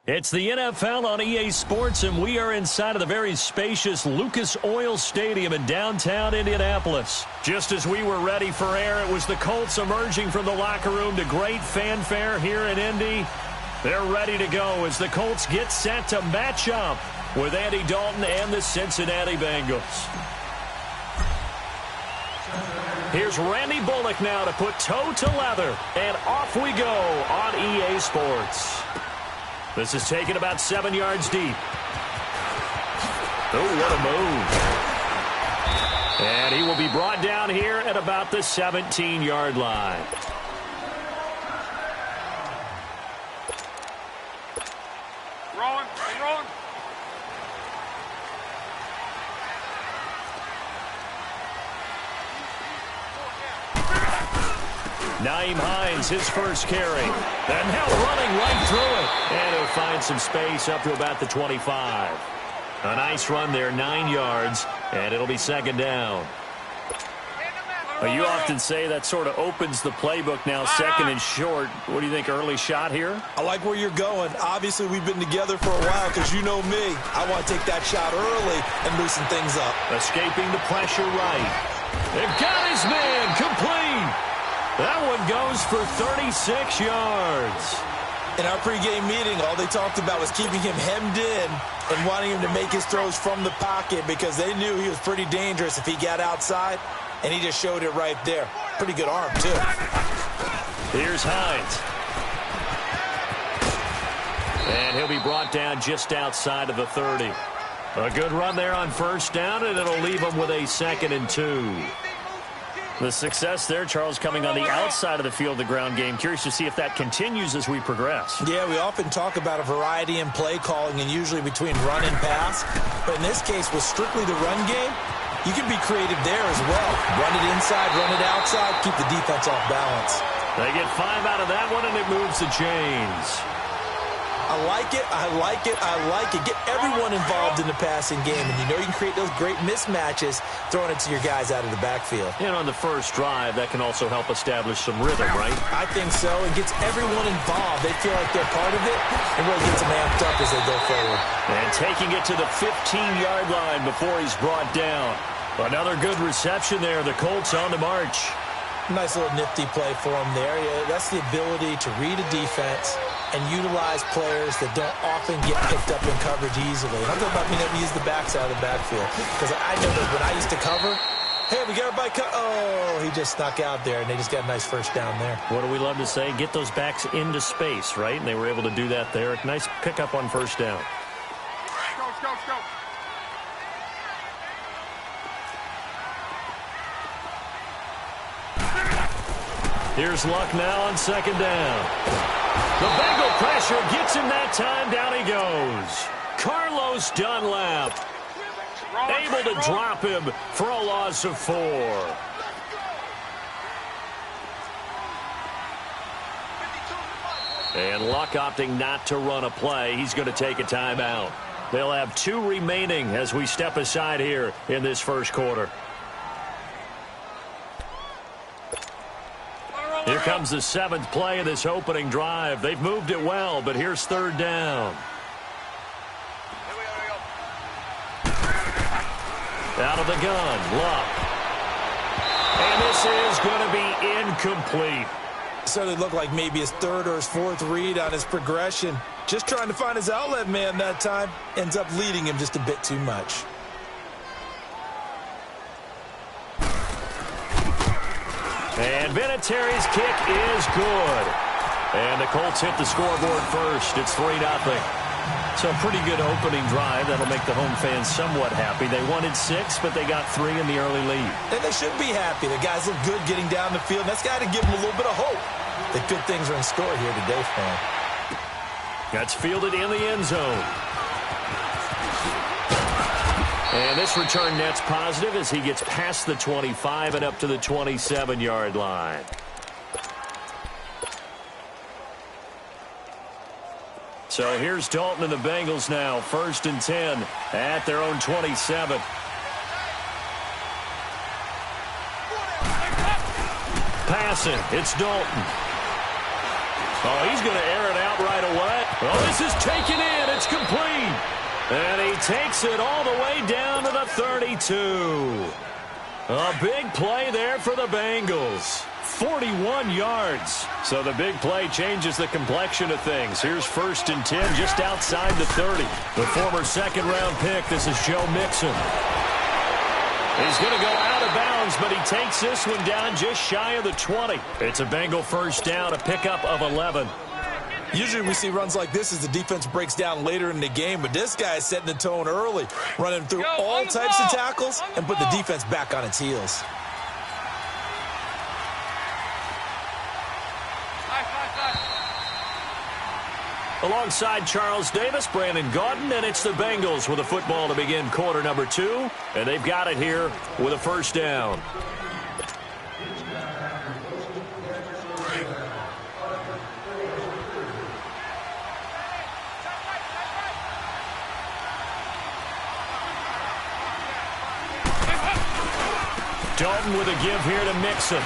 It's the NFL on EA Sports, and we are inside of the very spacious Lucas Oil Stadium in downtown Indianapolis. Just as we were ready for air, it was the Colts emerging from the locker room to great fanfare here in Indy. They're ready to go as the Colts get set to match up with Andy Dalton and the Cincinnati Bengals. Here's Randy Bullock now to put toe to leather, and off we go on EA Sports. This is taken about 7 yards deep. Oh, what a move. And he will be brought down here at about the 17-yard line. Rolling. Nyheim Hines, his first carry. And now running right through it. And he'll find some space up to about the 25. A nice run there, 9 yards, and it'll be second down. You often say that sort of opens the playbook now, second and short. What do you think, early shot here? I like where you're going. Obviously, we've been together for a while because you know me. I want to take that shot early and loosen things up. Escaping the pressure right. They've got his man complete. That one goes for 36 yards. In our pregame meeting, all they talked about was keeping him hemmed in and wanting him to make his throws from the pocket because they knew he was pretty dangerous if he got outside, and he just showed it right there. Pretty good arm, too. Here's Hines. And he'll be brought down just outside of the 30. A good run there on first down, and it'll leave him with a 2nd and 2. The success there, Charles, coming on the outside of the field, the ground game. Curious to see if that continues as we progress. Yeah, we often talk about a variety in play calling and usually between run and pass. But in this case, with strictly the run game, you can be creative there as well. Run it inside, run it outside, keep the defense off balance. They get 5 out of that one, and it moves the chains. I like it. Get everyone involved in the passing game, and you know you can create those great mismatches throwing it to your guys out of the backfield. And on the first drive, that can also help establish some rhythm, right? I think so. It gets everyone involved. They feel like they're part of it, and really gets them amped up as they go forward. And taking it to the 15-yard line before he's brought down. Another good reception there. The Colts on the march. Nice little nifty play for him there. Yeah, that's the ability to read a defense and utilize players that don't often get picked up in coverage easily. And I'm talking about being able to use the backside of the backfield. Because I know that when I used to cover, hey, we got everybody oh, he just snuck out there, and they just got a nice first down there. What do we love to say? Get those backs into space, right? And they were able to do that there. Nice pickup on first down. Go. Here's Luck now on second down. The Bengal pressure gets him that time. Down he goes. Carlos Dunlap able to drop him for a loss of 4. And Luck opting not to run a play. He's going to take a timeout. They'll have 2 remaining as we step aside here in this first quarter. Here comes the 7th play of this opening drive. They've moved it well, but here's third down. Out of the gun, Luck. And this is going to be incomplete. Certainly looked like maybe his 3rd or his 4th read on his progression. Just trying to find his outlet man that time. Ends up leading him just a bit too much. And Vinatieri's kick is good. And the Colts hit the scoreboard first. It's 3-0. So a pretty good opening drive. That'll make the home fans somewhat happy. They wanted 6, but they got 3 in the early lead. And they should be happy. The guys look good getting down the field. That's got to give them a little bit of hope that good things are in store here today for them. That's fielded in the end zone. And this return net's positive as he gets past the 25 and up to the 27-yard line. So here's Dalton and the Bengals now. 1st and 10 at their own 27. Passing. It's Dalton. Oh, he's going to air it out right away. Well, this is taken in. It's complete. And he takes it all the way down to the 32. A big play there for the Bengals. 41 yards. So the big play changes the complexion of things. Here's 1st and 10 just outside the 30. The former second-round pick, this is Joe Mixon. He's going to go out of bounds, but he takes this one down just shy of the 20. It's a Bengal first down, a pickup of 11. Usually we see runs like this as the defense breaks down later in the game, but this guy is setting the tone early, running through all types of tackles and put the defense back on its heels. Alongside Charles Davis, Brandon Gaudin, and it's the Bengals with a football to begin quarter number 2, and they've got it here with a first down. Dalton with a give here to Mixon.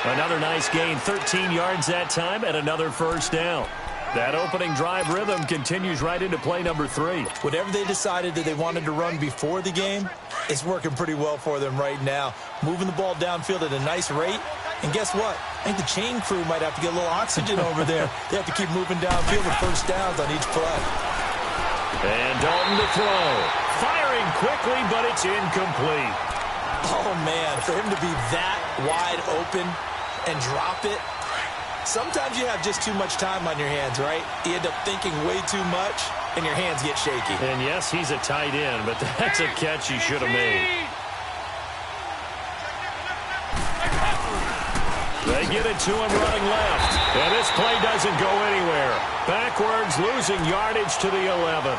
Another nice gain, 13 yards that time, and another first down. That opening drive rhythm continues right into play number 3. Whatever they decided that they wanted to run before the game, it's working pretty well for them right now. Moving the ball downfield at a nice rate. And guess what? I think the chain crew might have to get a little oxygen over there. They have to keep moving downfield with first downs on each play. And Dalton to throw. Firing quickly, but it's incomplete. Oh, man, for him to be that wide open and drop it. Sometimes you have just too much time on your hands, right? You end up thinking way too much, and your hands get shaky. And yes, he's a tight end, but that's a catch he should have made. They get it to him running left. And this play doesn't go anywhere. Backwards, losing yardage to the 11.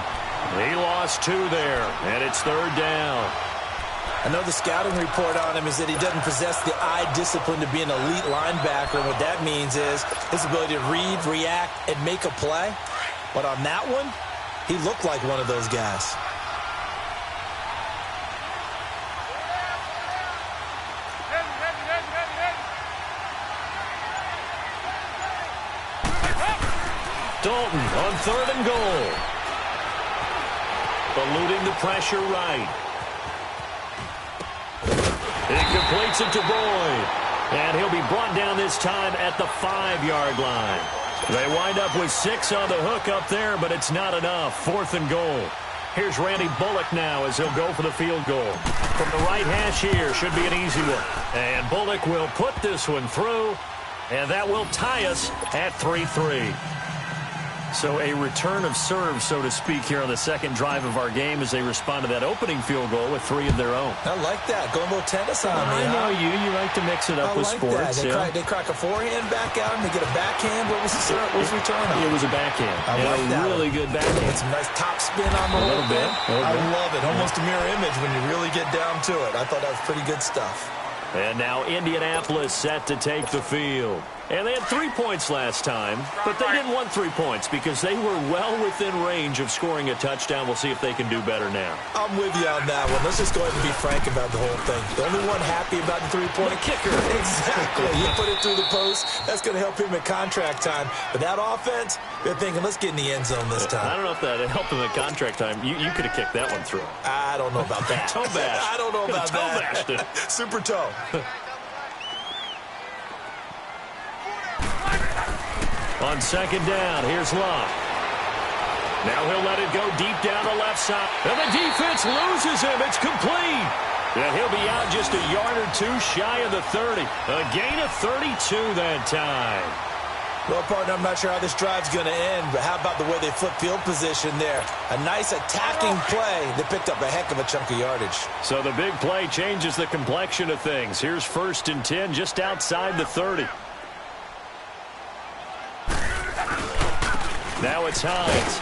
He lost 2 there, and it's 3rd down. I know the scouting report on him is that he doesn't possess the eye discipline to be an elite linebacker. What that means is his ability to read, react, and make a play. But on that one, he looked like one of those guys. Dalton on 3rd and goal. Eluding the pressure right. He completes it to Boyd. And he'll be brought down this time at the 5-yard line. They wind up with 6 on the hook up there, but it's not enough. 4th and goal. Here's Randy Bullock now as he'll go for the field goal. From the right hash here, should be an easy one. And Bullock will put this one through, and that will tie us at 3-3. So a return of serve, so to speak, here on the second drive of our game as they respond to that opening field goal with 3 of their own. I like that. Going a little tennis on me. I know you. You like to mix it up with sports. They crack a forehand back out and they get a backhand. What was the serve? What was the return on? It was a backhand. I like that. Really good backhand. Some nice top spin on the whole thing. I love it. Almost a mirror image when you really get down to it. I thought that was pretty good stuff. And now Indianapolis set to take the field. And they had 3 points last time, but they didn't want 3 points because they were well within range of scoring a touchdown. We'll see if they can do better now. I'm with you on that one. Let's just go ahead and be frank about the whole thing. The only one happy about the three-point kicker. Exactly. He put it through the post. That's going to help him at contract time. But that offense, they're thinking, let's get in the end zone this time. I don't know if that helped him at contract time. You could have kicked that one through. I don't know about that. Toe bash. I don't know about that. Toe bashed it. Super toe. On second down, here's Love. Now he'll let it go deep down the left side. And the defense loses him. It's complete. And he'll be out just a yard or 2 shy of the 30. A gain of 32 that time. Well, partner, I'm not sure how this drive's going to end, but how about the way they flip field position there? A nice attacking play that picked up a heck of a chunk of yardage. So the big play changes the complexion of things. Here's 1st and 10 just outside the 30. Now it's Hines.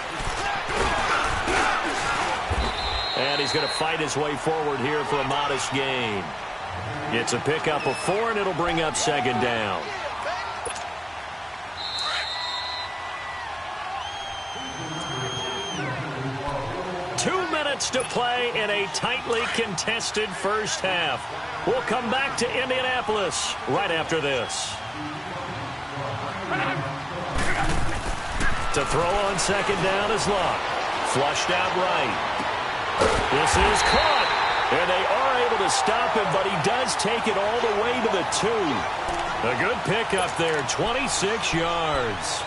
And he's going to fight his way forward here for a modest gain. It's a pickup of 4, and it'll bring up second down. To play in a tightly contested first half. We'll come back to Indianapolis right after this. To throw on second down is Luck. Flushed out right. This is caught. And they are able to stop him, but he does take it all the way to the 2. A good pickup there, 26 yards.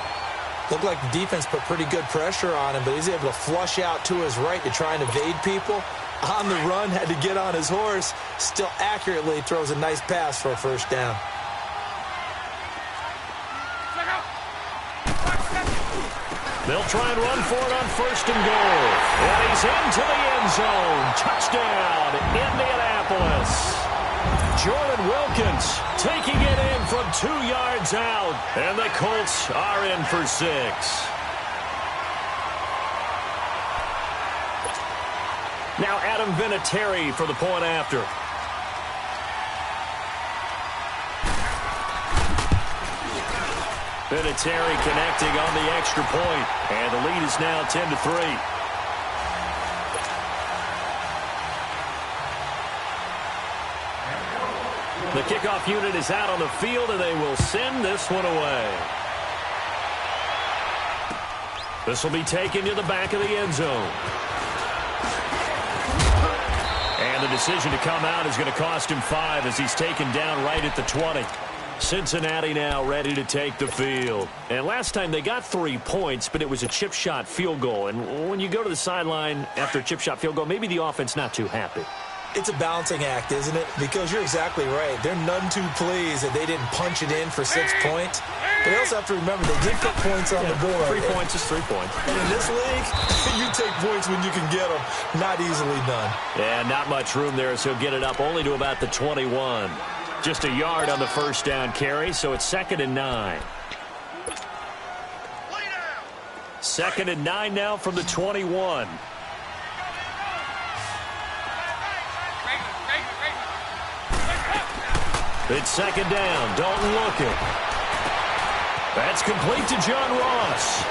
Looked like the defense put pretty good pressure on him, but he's able to flush out to his right to try and evade people. On the run, had to get on his horse. Still accurately throws a nice pass for a first down. They'll try and run for it on first and goal. And he's into the end zone. Touchdown, Indianapolis. Jordan Wilkins taking it in from 2 yards out. And the Colts are in for 6. Now Adam Vinatieri for the point after. Vinatieri connecting on the extra point. And the lead is now 10-3. The kickoff unit is out on the field, and they will send this one away. This will be taken to the back of the end zone. And the decision to come out is going to cost him 5 as he's taken down right at the 20. Cincinnati now ready to take the field. And last time they got 3 points, but it was a chip shot field goal. And when you go to the sideline after a chip shot field goal, maybe the offense not too happy. It's a balancing act, isn't it? Because you're exactly right. They're none too pleased that they didn't punch it in for 6 points. But they also have to remember they did put points on the board. 3 points is 3 points. And in this league, you take points when you can get them. Not easily done. And not much room there, so he'll get it up only to about the 21. Just a yard on the first down carry, so it's 2nd and 9. 2nd and 9 now from the 21. It's 2nd down. Dalton looking. That's complete to John Ross.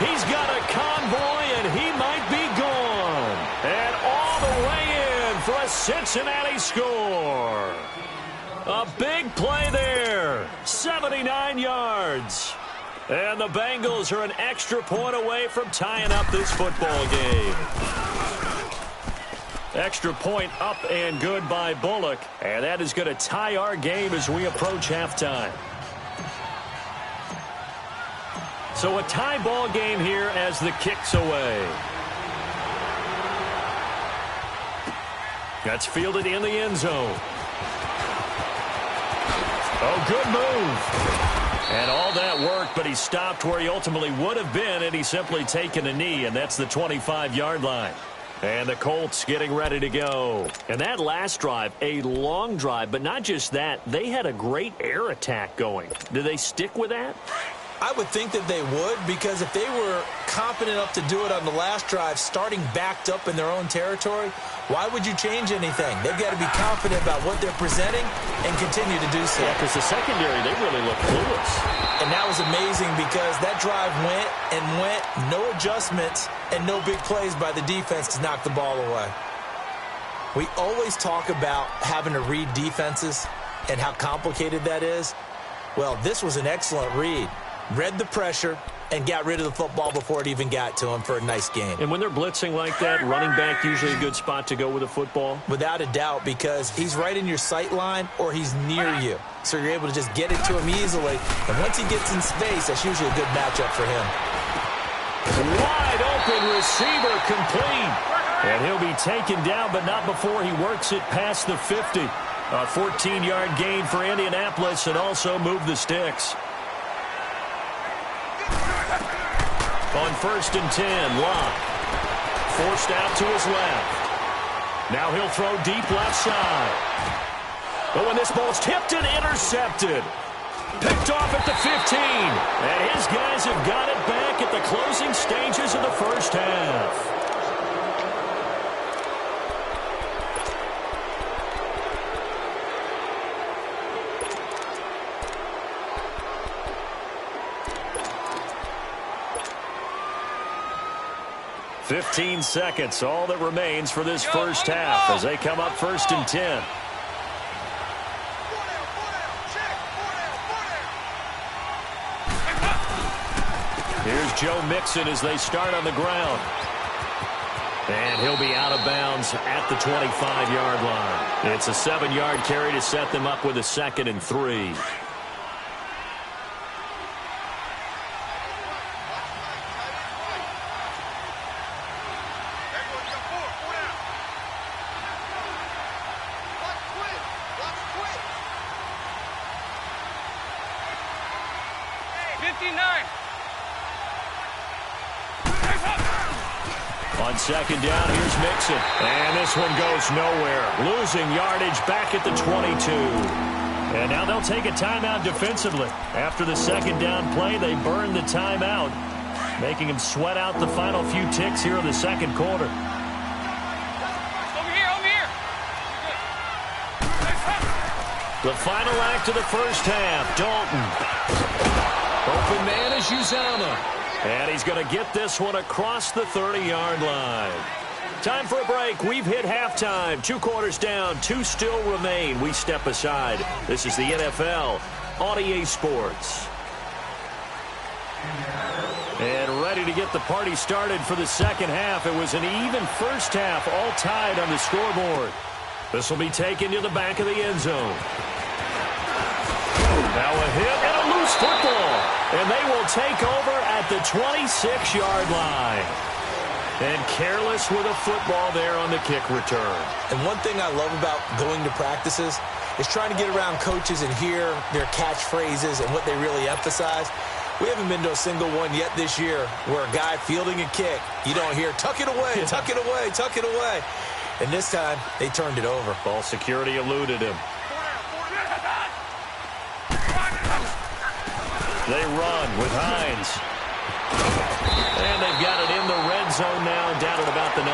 He's got a convoy, and he might be gone. And all the way in for a Cincinnati score. A big play there. 79 yards. And the Bengals are an extra point away from tying up this football game. Extra point up and good by Bullock. And that is going to tie our game as we approach halftime. So a tie ball game here as the kick's away. That's fielded in the end zone. Oh, good move. And all that work, but he stopped where he ultimately would have been, and he's simply taken a knee, and that's the 25-yard line. And the Colts getting ready to go. And that last drive, a long drive, but not just that. They had a great air attack going. Do they stick with that? I would think that they would, because if they were confident enough to do it on the last drive, starting backed up in their own territory, why would you change anything? They've got to be confident about what they're presenting and continue to do so. Yeah, because the secondary, they really look clueless. And that was amazing because that drive went and went, no adjustments and no big plays by the defense to knock the ball away. We always talk about having to read defenses and how complicated that is. Well, this was an excellent read. Read the pressure and got rid of the football before it even got to him for a nice game. And when they're blitzing like that, running back usually a good spot to go with a football? Without a doubt, because he's right in your sight line or he's near you. So you're able to just get it to him easily. And once he gets in space, that's usually a good matchup for him. Wide open receiver complete. And he'll be taken down, but not before he works it past the 50. A 14-yard gain for Indianapolis and also move the sticks. On 1st and 10, Locke. Forced out to his left. Now he'll throw deep left side. But when this ball's tipped and intercepted. Picked off at the 15. And his guys have got it back at the closing stages of the first half. "15 seconds, all that remains for this first half as they come up 1st and 10. is Joe Mixon as they start on the ground. And he'll be out of bounds at the 25-yard line. It's a 7-yard carry to set them up with a 2nd and 3. On 2nd down, here's Mixon. And this one goes nowhere. Losing yardage back at the 22. And now they'll take a timeout defensively. After the 2nd down play, they burn the timeout, making them sweat out the final few ticks here in the 2nd quarter. Over here. The final act of the 1st half, Dalton. Open man is Uzama. And he's going to get this one across the 30-yard line. Time for a break. We've hit halftime. 2 quarters down. 2 still remain. We step aside. This is the NFL on EA Sports. And ready to get the party started for the 2nd half. It was an even 1st half, all tied on the scoreboard. This will be taken to the back of the end zone. Now a hit and a loose football. And they will take over at the 26-yard line. And careless with a football there on the kick return. And one thing I love about going to practices is trying to get around coaches and hear their catchphrases and what they really emphasize. We haven't been to a single one yet this year where a guy fielding a kick, you don't hear, tuck it away, tuck it away, tuck it away. And this time, they turned it over. Ball security eluded him. They run with Hines. And they've got it in the red zone now, down at about the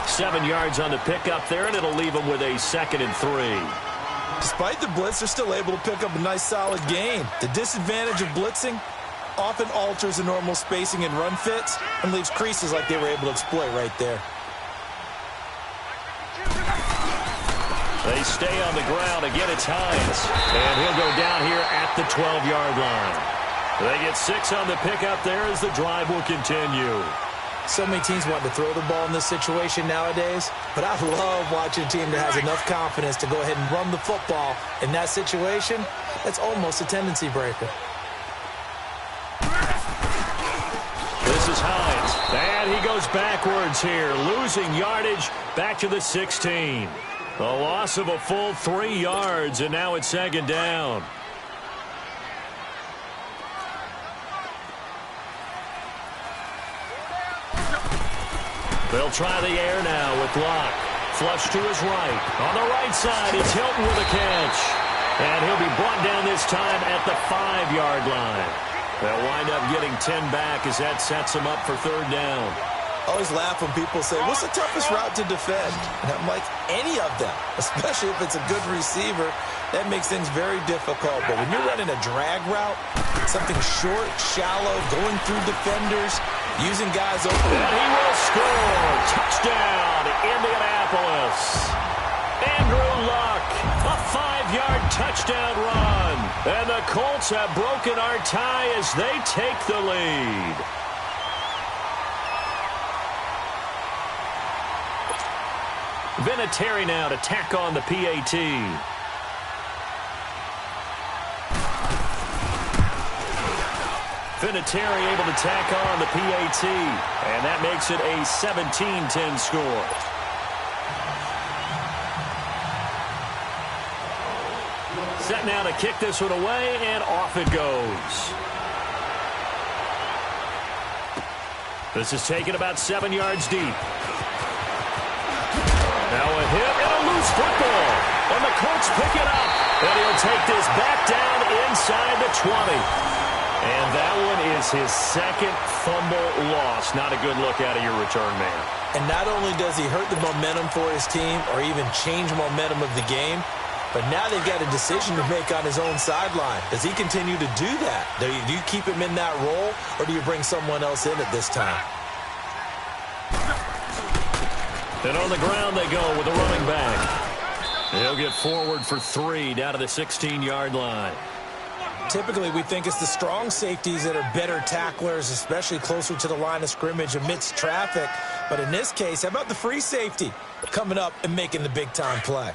19. 7 yards on the pickup there, and it'll leave them with a 2nd and 3. Despite the blitz, they're still able to pick up a nice, solid gain. The disadvantage of blitzing often alters the normal spacing and run fits and leaves creases like they were able to exploit right there. They stay on the ground. Again, it's Hines. And he'll go down here at the 12-yard line. They get 6 on the pickup there as the drive will continue. So many teams want to throw the ball in this situation nowadays, but I love watching a team that has enough confidence to go ahead and run the football. In that situation, that's almost a tendency breaker. This is Hines. And he goes backwards here, losing yardage back to the 16. A loss of a full 3 yards, and now it's 2nd down. They'll try the air now with Locke. Flush to his right. On the right side, it's Hilton with a catch. And he'll be brought down this time at the 5-yard line. They'll wind up getting 10 back as that sets them up for 3rd down. I always laugh when people say, what's the toughest route to defend? And I'm like, any of them, especially if it's a good receiver. That makes things very difficult. But when you're running a drag route, something short, shallow, going through defenders, using guys open. And he will score. Touchdown, Indianapolis. Andrew Luck, a 5-yard touchdown run. And the Colts have broken our tie as they take the lead. Vinatieri now to tack on the PAT. Vinatieri able to tack on the PAT. And that makes it a 17-10 score. Set now to kick this one away, and off it goes. This is taken about 7 yards deep. Now a hit and a loose football. And the Colts pick it up. And he'll take this back down inside the 20. And that one is his 2nd fumble loss. Not a good look out of your return man. And not only does he hurt the momentum for his team or even change momentum of the game, but now they've got a decision to make on his own sideline. Does he continue to do that? Do you keep him in that role, or do you bring someone else in at this time? And on the ground they go with the running back. He'll get forward for 3 down to the 16-yard line. Typically, we think it's the strong safeties that are better tacklers, especially closer to the line of scrimmage amidst traffic. But in this case, how about the free safety coming up and making the big-time play?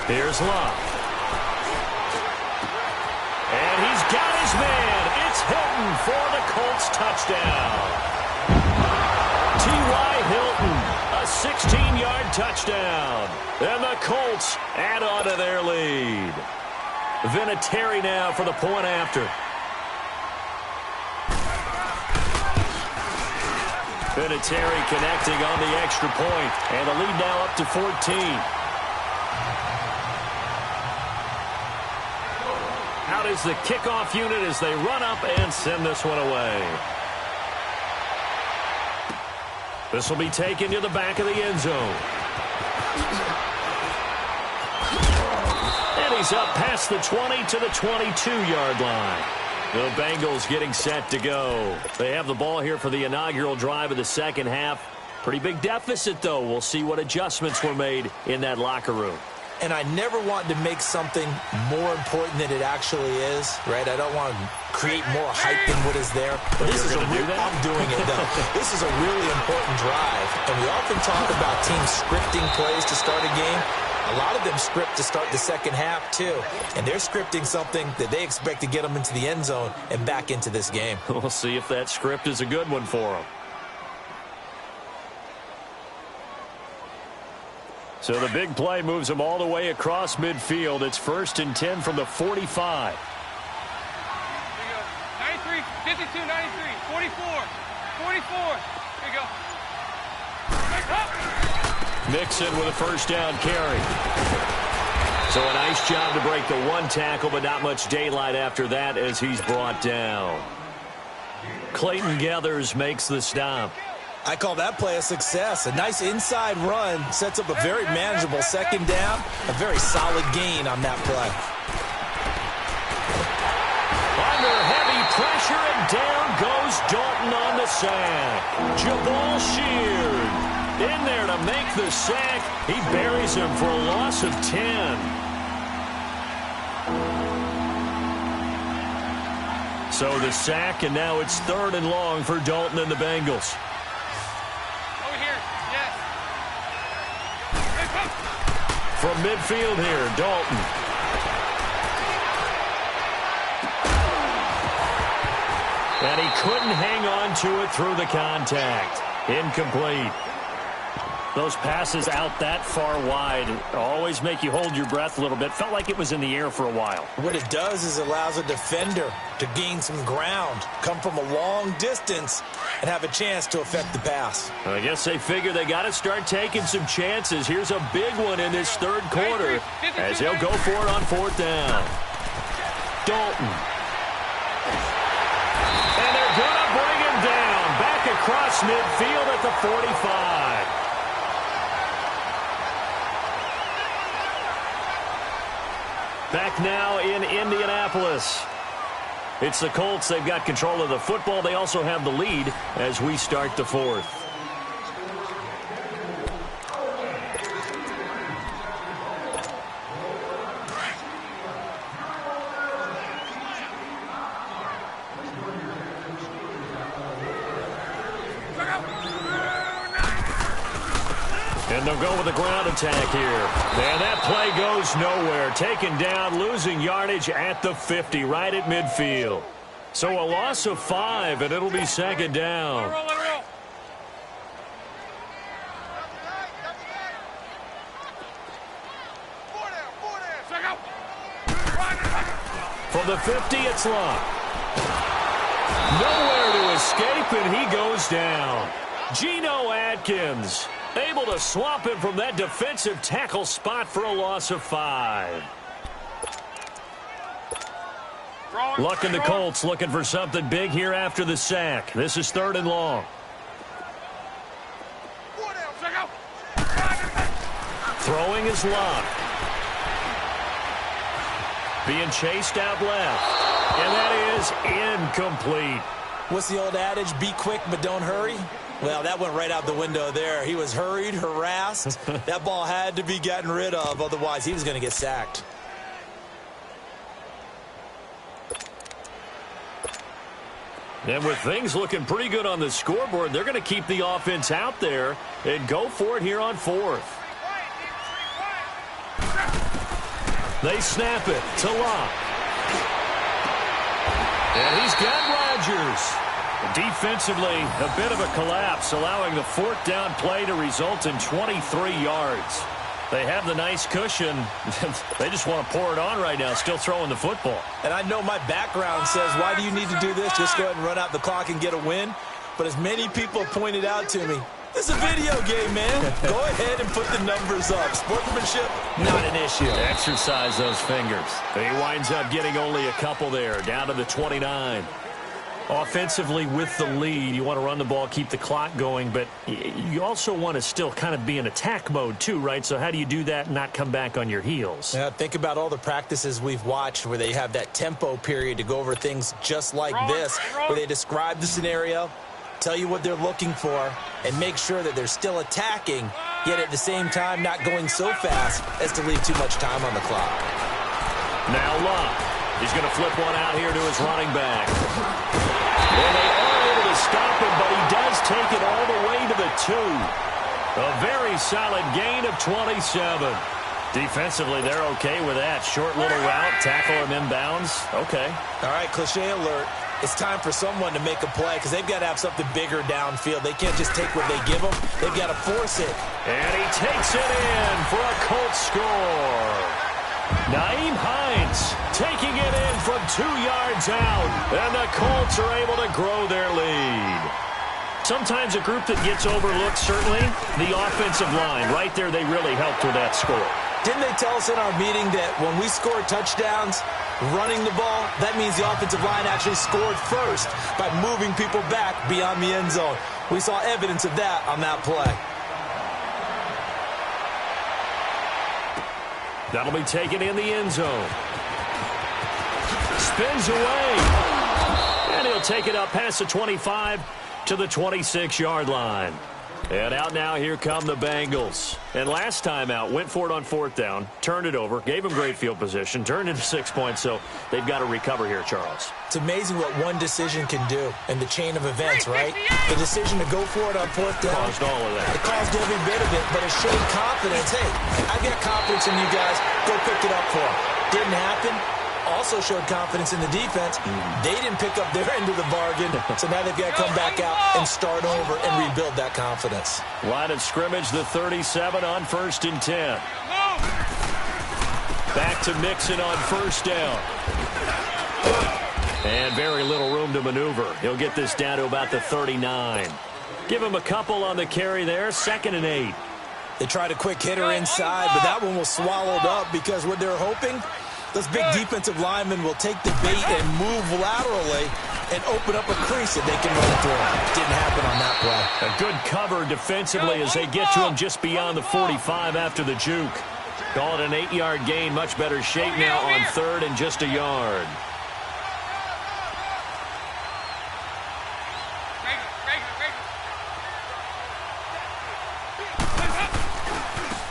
Here's Love. And he's got his man. It's Hilton for the Colts touchdown. T.Y. Hilton, a 16-yard touchdown. And the Colts add on to their lead. Vinatieri now for the point after. Vinatieri connecting on the extra point. And the lead now up to 14. Out is the kickoff unit as they run up and send this one away. This will be taken to the back of the end zone. And he's up past the 20 to the 22-yard line. The Bengals getting set to go. They have the ball here for the inaugural drive of the second half. Pretty big deficit, though. We'll see what adjustments were made in that locker room. And I never want to make something more important than it actually is, right? I don't want to create more hype than what is there. But this is I'm doing it, though. This is a really important drive. And we often talk about teams scripting plays to start a game. A lot of them script to start the second half, too. And they're scripting something that they expect to get them into the end zone and back into this game. We'll see if that script is a good one for them. So the big play moves them all the way across midfield. It's 1st and 10 from the 45. 93, 52, 93, 44, 44. Here you go. Mixon with a first down carry. So a nice job to break the one tackle, but not much daylight after that as he's brought down. Clayton Gathers makes the stop. I call that play a success. A nice inside run sets up a very manageable second down. A very solid gain on that play. Under heavy pressure, and down goes Dalton on the sack. Jabal Sheard in there to make the sack. He buries him for a loss of 10. So the sack, and now it's 3rd and long for Dalton and the Bengals. From midfield here, Dalton. And he couldn't hang on to it through the contact. Incomplete. Those passes out that far wide always make you hold your breath a little bit. Felt like it was in the air for a while. What it does is it allows a defender to gain some ground, come from a long distance, and have a chance to affect the pass. I guess they figure they got to start taking some chances. Here's a big one in this third quarter as he'll go for it on 4th down. Dalton. And they're going to bring him down. Back across midfield at the 45. Back now in Indianapolis. It's the Colts. They've got control of the football. They also have the lead as we start the 4th. And they'll go with a ground attack here. And that play goes nowhere. Taken down, losing yardage at the 50, right at midfield. So a loss of 5, and it'll be 2nd down. From the 50, it's Love. Nowhere to escape, and he goes down. Geno Atkins able to swap him from that defensive tackle spot for a loss of 5. Luck in the Colts looking for something big here after the sack. This is 3rd and long. Throwing is Love. Being chased out left. And that is incomplete. What's the old adage? Be quick, but don't hurry. Well, that went right out the window there. He was hurried, harassed. That ball had to be gotten rid of, otherwise he was going to get sacked. And with things looking pretty good on the scoreboard, they're going to keep the offense out there and go for it here on fourth. They snap it to Locke. And he's got Rodgers. Defensively, a bit of a collapse, allowing the fourth down play to result in 23 yards. They have the nice cushion. They just want to pour it on right now, still throwing the football. And I know my background says, why do you need to do this? Just go ahead and run out the clock and get a win. But as many people pointed out to me, this is a video game, man. Go ahead and put the numbers up. Sportsmanship, not an issue. Exercise those fingers. He winds up getting only a couple there, down to the 29. Offensively with the lead, you want to run the ball, keep the clock going, but you also want to still kind of be in attack mode too, right? So how do you do that and not come back on your heels? Yeah, think about all the practices we've watched where they have that tempo period to go over things just like this, where they describe the scenario, tell you what they're looking for, and make sure that they're still attacking, yet at the same time not going so fast as to leave too much time on the clock. Now Locke. He's going to flip one out here to his running back. And they are able to stop him, but he does take it all the way to the 2. A very solid gain of 27. Defensively, they're okay with that. Short little route, tackle him inbounds. Okay. All right, cliche alert. It's time for someone to make a play because they've got to have something bigger downfield. They can't just take what they give them. They've got to force it. And he takes it in for a Colts score. Nyheim Hines taking it in from 2 yards out, and the Colts are able to grow their lead. Sometimes a group that gets overlooked, certainly, the offensive line. Right there, they really helped with that score. Didn't they tell us in our meeting that when we score touchdowns running the ball, that means the offensive line actually scored first by moving people back beyond the end zone? We saw evidence of that on that play. That'll be taken in the end zone. Spins away. And he'll take it up past the 25 to the 26-yard line. And out now, here come the Bengals. And last time out, went for it on fourth down, turned it over, gave them great field position, turned into 6 points, so they've got to recover here, Charles. It's amazing what one decision can do in the chain of events, right? The decision to go for it on fourth down. Caused all of that. It caused every bit of it, but it showed confidence. Hey, I've got confidence in you guys. Go pick it up for them. Didn't happen. Also showed confidence in the defense. They didn't pick up their end of the bargain, so now they've got to come back out and start over and rebuild that confidence. Line of scrimmage, the 37 on 1st and 10. Back to Mixon on first down. And very little room to maneuver. He'll get this down to about the 39. Give him a couple on the carry there, 2nd and 8. They tried a quick hitter inside, but that one was swallowed up because what they're hoping, those big defensive linemen will take the bait and move laterally and open up a crease that they can run through. Didn't happen on that play. A good cover defensively as they get to him just beyond the 45 after the juke. Call it an 8-yard gain. Much better shape now on 3rd and just a yard.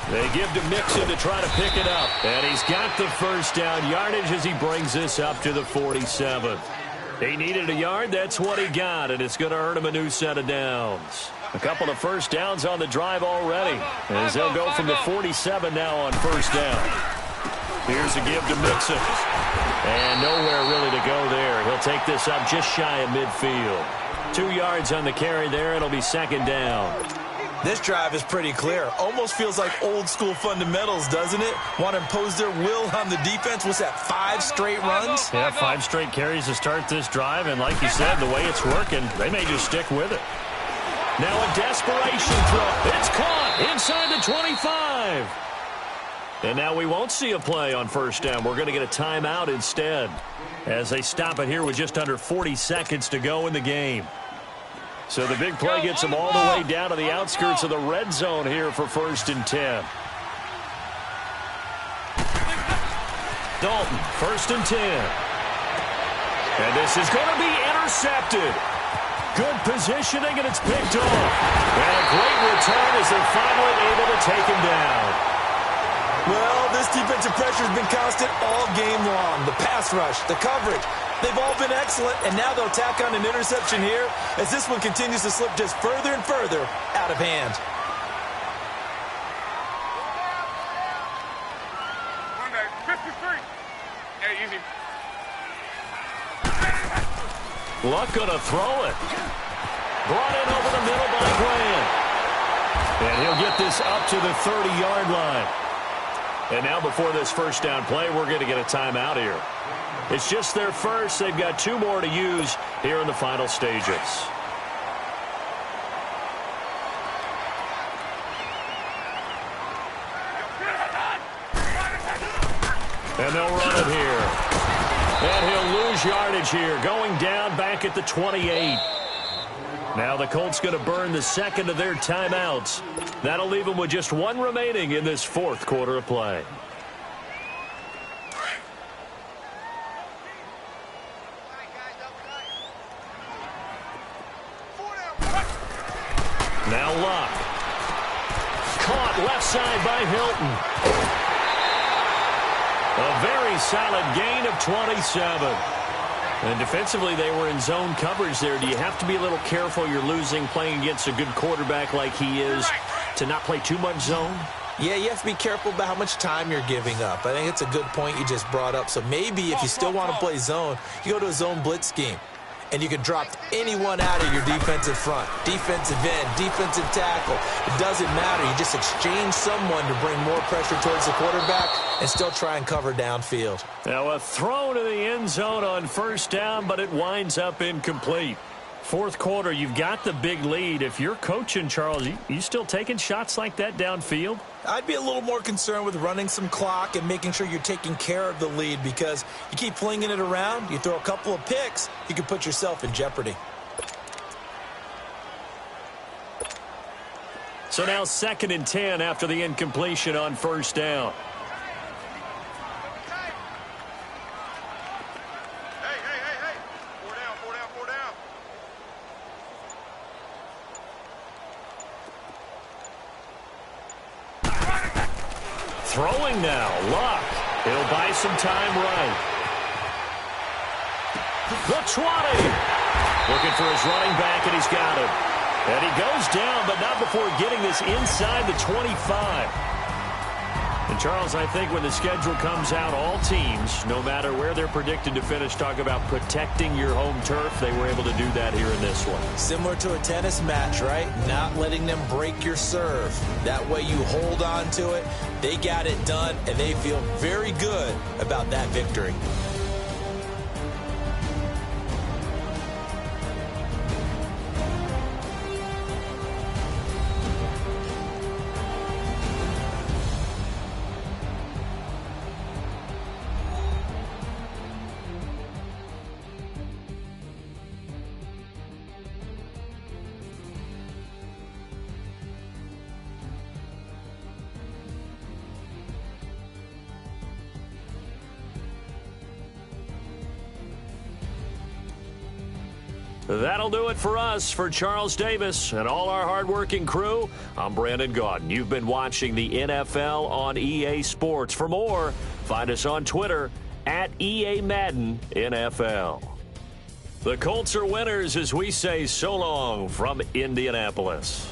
They give to Mixon to try to pick it up. And he's got the first down yardage as he brings this up to the 47. He needed a yard. That's what he got, and it's going to earn him a new set of downs. A couple of first downs on the drive already, as they'll go from the 47 now on first down. Here's a give to Mixon. And nowhere really to go there. He'll take this up just shy of midfield. 2 yards on the carry there. It'll be 2nd down. This drive is pretty clear. Almost feels like old school fundamentals, doesn't it? Want to impose their will on the defense. What's that, 5 straight runs? Yeah, 5 straight carries to start this drive. And like you said, the way it's working, they may just stick with it. Now a desperation throw. It's caught inside the 25. And now we won't see a play on first down. We're going to get a timeout instead as they stop it here with just under 40 seconds to go in the game. So the big play gets them all the way down to the outskirts of the red zone here for 1st and 10. Dalton, 1st and 10. And this is going to be intercepted. Good positioning, and it's picked off. And a great return as they're finally able to take him down. Well, this defensive pressure has been constant all game long. The pass rush, the coverage, they've all been excellent, and now they'll tack on an interception here as this one continues to slip just further and further out of hand. Luck gonna throw it. Brought in over the middle by Grant. And he'll get this up to the 30-yard line. And now before this first down play, we're going to get a timeout here. It's just their first. They've got 2 more to use here in the final stages. And they'll run it here. And he'll lose yardage here, going down back at the 28. Now the Colts going to burn the second of their timeouts. That'll leave them with just 1 remaining in this fourth quarter of play. Now Luck. Caught left side by Hilton. A very solid gain of 27. And defensively, they were in zone coverage there. Do you have to be a little careful you're losing playing against a good quarterback like he is to not play too much zone? Yeah, you have to be careful about how much time you're giving up. I think it's a good point you just brought up. So maybe if you still want to play zone, you go to a zone blitz scheme. And you can drop anyone out of your defensive front, defensive end, defensive tackle. It doesn't matter. You just exchange someone to bring more pressure towards the quarterback and still try and cover downfield. Now a throw to the end zone on first down, but it winds up incomplete. Fourth quarter, you've got the big lead. If you're coaching, Charles, you still taking shots like that downfield? I'd be a little more concerned with running some clock and making sure you're taking care of the lead, because you keep flinging it around, you throw a couple of picks, you can put yourself in jeopardy. So now 2nd and 10 after the incompletion on first down. Throwing now, Luck. He'll buy some time right. The 20. Looking for his running back, and he's got him. And he goes down, but not before getting this inside the 25. And, Charles, I think when the schedule comes out, all teams, no matter where they're predicted to finish, talk about protecting your home turf. They were able to do that here in this one. Similar to a tennis match, right? Not letting them break your serve. That way you hold on to it. They got it done, and they feel very good about that victory. That'll do it for us. For Charles Davis and all our hardworking crew, I'm Brandon Gaudin. You've been watching the NFL on EA Sports. For more, find us on Twitter at EA Madden NFL. The Colts are winners as we say so long from Indianapolis.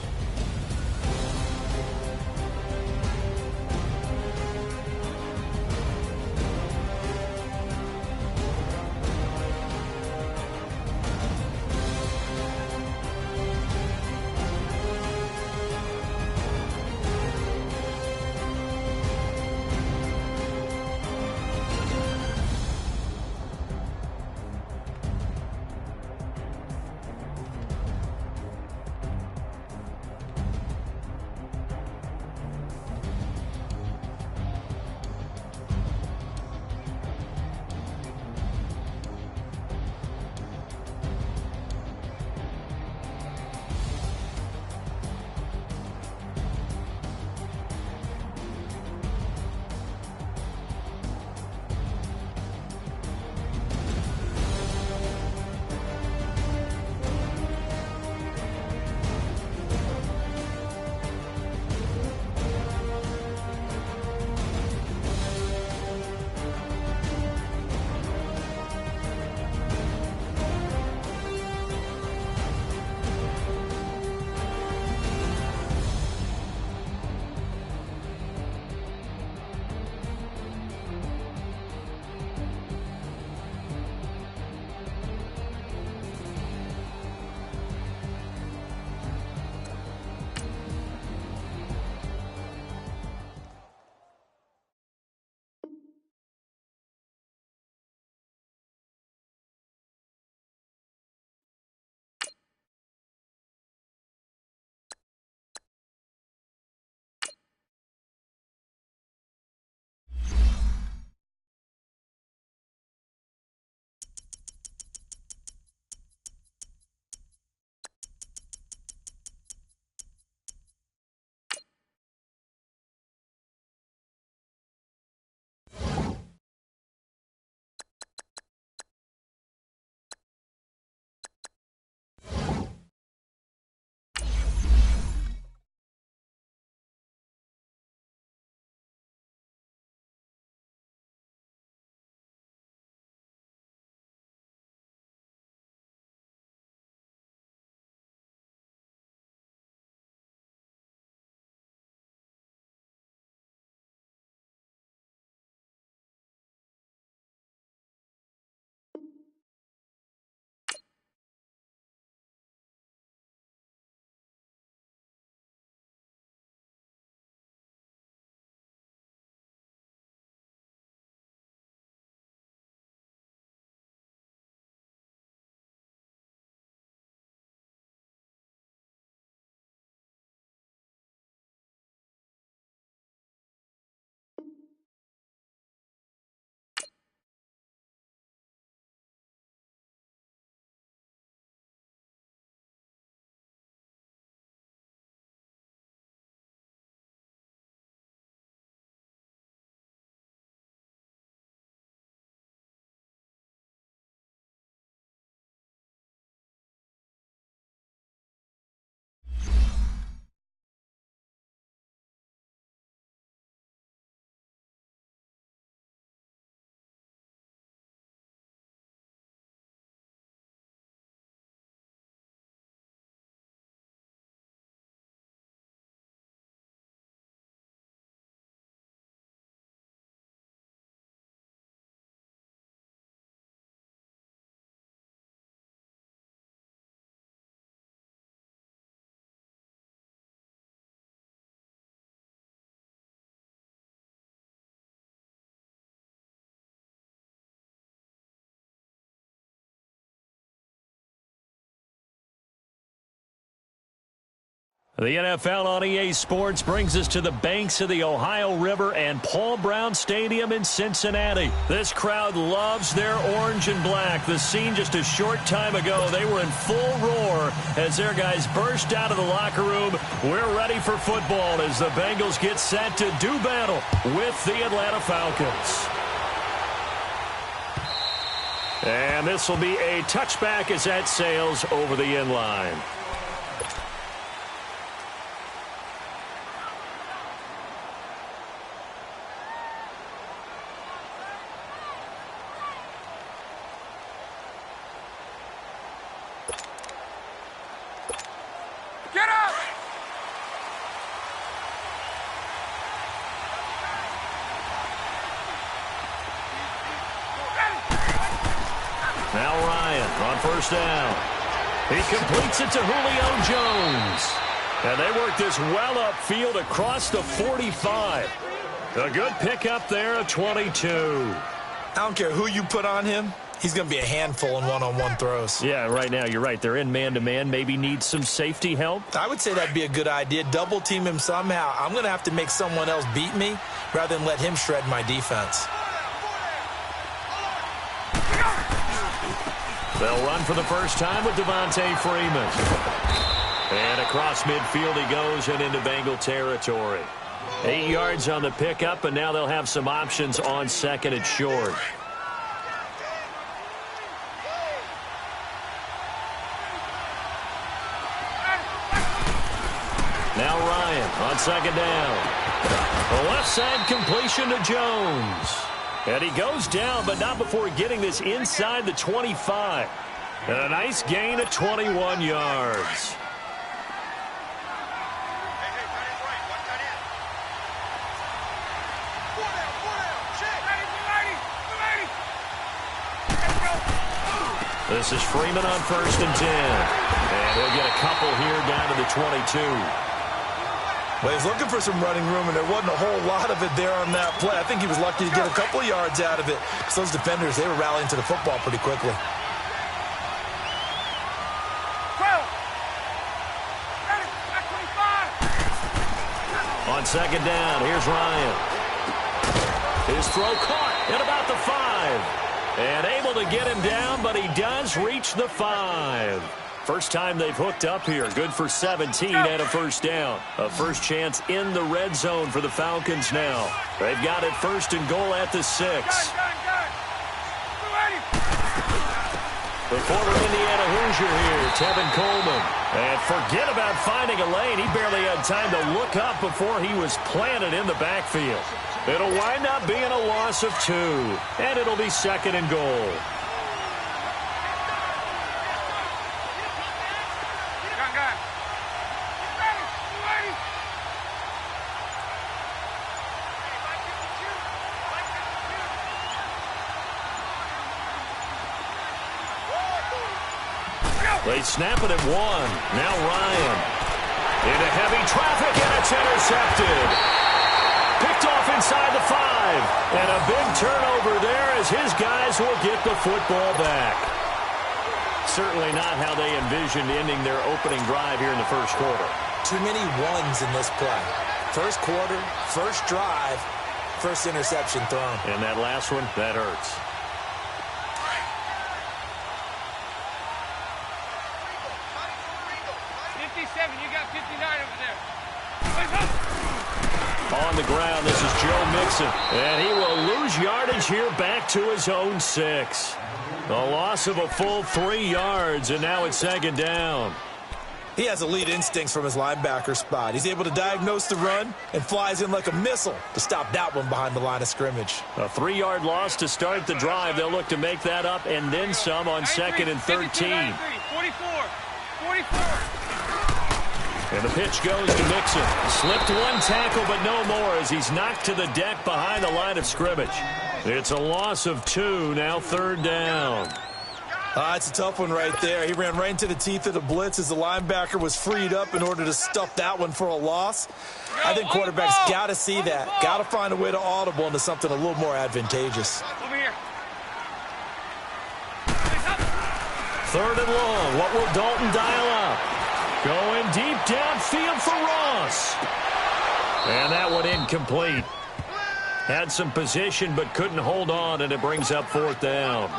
The NFL on EA Sports brings us to the banks of the Ohio River and Paul Brown Stadium in Cincinnati. This crowd loves their orange and black. The scene just a short time ago, they were in full roar as their guys burst out of the locker room. We're ready for football as the Bengals get set to do battle with the Atlanta Falcons. And this will be a touchback as that sails over the end line. Get up! Now Ryan on first down. He completes it to Julio Jones. And they work this well upfield across the 45. A good pickup there of 22. I don't care who you put on him. He's going to be a handful in one-on-one throws. Yeah, right now you're right. They're in man-to-man. Maybe need some safety help. I would say that'd be a good idea. Double team him somehow. I'm going to have to make someone else beat me rather than let him shred my defense. They'll run for the first time with Devontae Freeman. And across midfield he goes and into Bengal territory. 8 yards on the pickup, and now they'll have some options on second and short. Now Ryan on second down. The left side completion to Jones. And he goes down, but not before getting this inside the 25. And a nice gain of 21 yards. This is Freeman on first and 10. And he'll get a couple here down to the 22. Well, he's looking for some running room, and there wasn't a whole lot of it there on that play. I think he was lucky to get a couple of yards out of it because those defenders, they were rallying to the football pretty quickly. On second down, here's Ryan. His throw caught at about the 5. And able to get him down, but he does reach the 5. First time they've hooked up here. Good for 17 and a first down. A first chance in the red zone for the Falcons now. They've got it first and goal at the 6. The former Indiana Hoosier here, Tevin Coleman. And forget about finding a lane. He barely had time to look up before he was planted in the backfield. It'll wind up being a loss of 2. And it'll be second and goal. They snap it at 1. Now Ryan. Into heavy traffic, and it's intercepted. Picked off inside the 5. And a big turnover there as his guys will get the football back. Certainly not how they envisioned ending their opening drive here in the first quarter. Too many ones in this play. First quarter, first drive, first interception thrown. And that last one, that hurts. You got 59 over there. On the ground, this is Joe Mixon. And he will lose yardage here back to his own 6. A loss of a full 3 yards, and now it's second down. He has elite instincts from his linebacker spot. He's able to diagnose the run and flies in like a missile to stop that one behind the line of scrimmage. A 3-yard loss to start the drive. They'll look to make that up and then some on second and 13. 44. And the pitch goes to Mixon. Slipped one tackle, but no more as he's knocked to the deck behind the line of scrimmage. It's a loss of 2, now third down. It's a tough one right there. He ran right into the teeth of the blitz as the linebacker was freed up in order to stuff that one for a loss. I think quarterbacks got to see that. Got to find a way to audible into something a little more advantageous. Over here. Third and long. What will Dalton dial up? Going deep downfield for Ross. And that one incomplete. Had some position but couldn't hold on, and it brings up 4th down.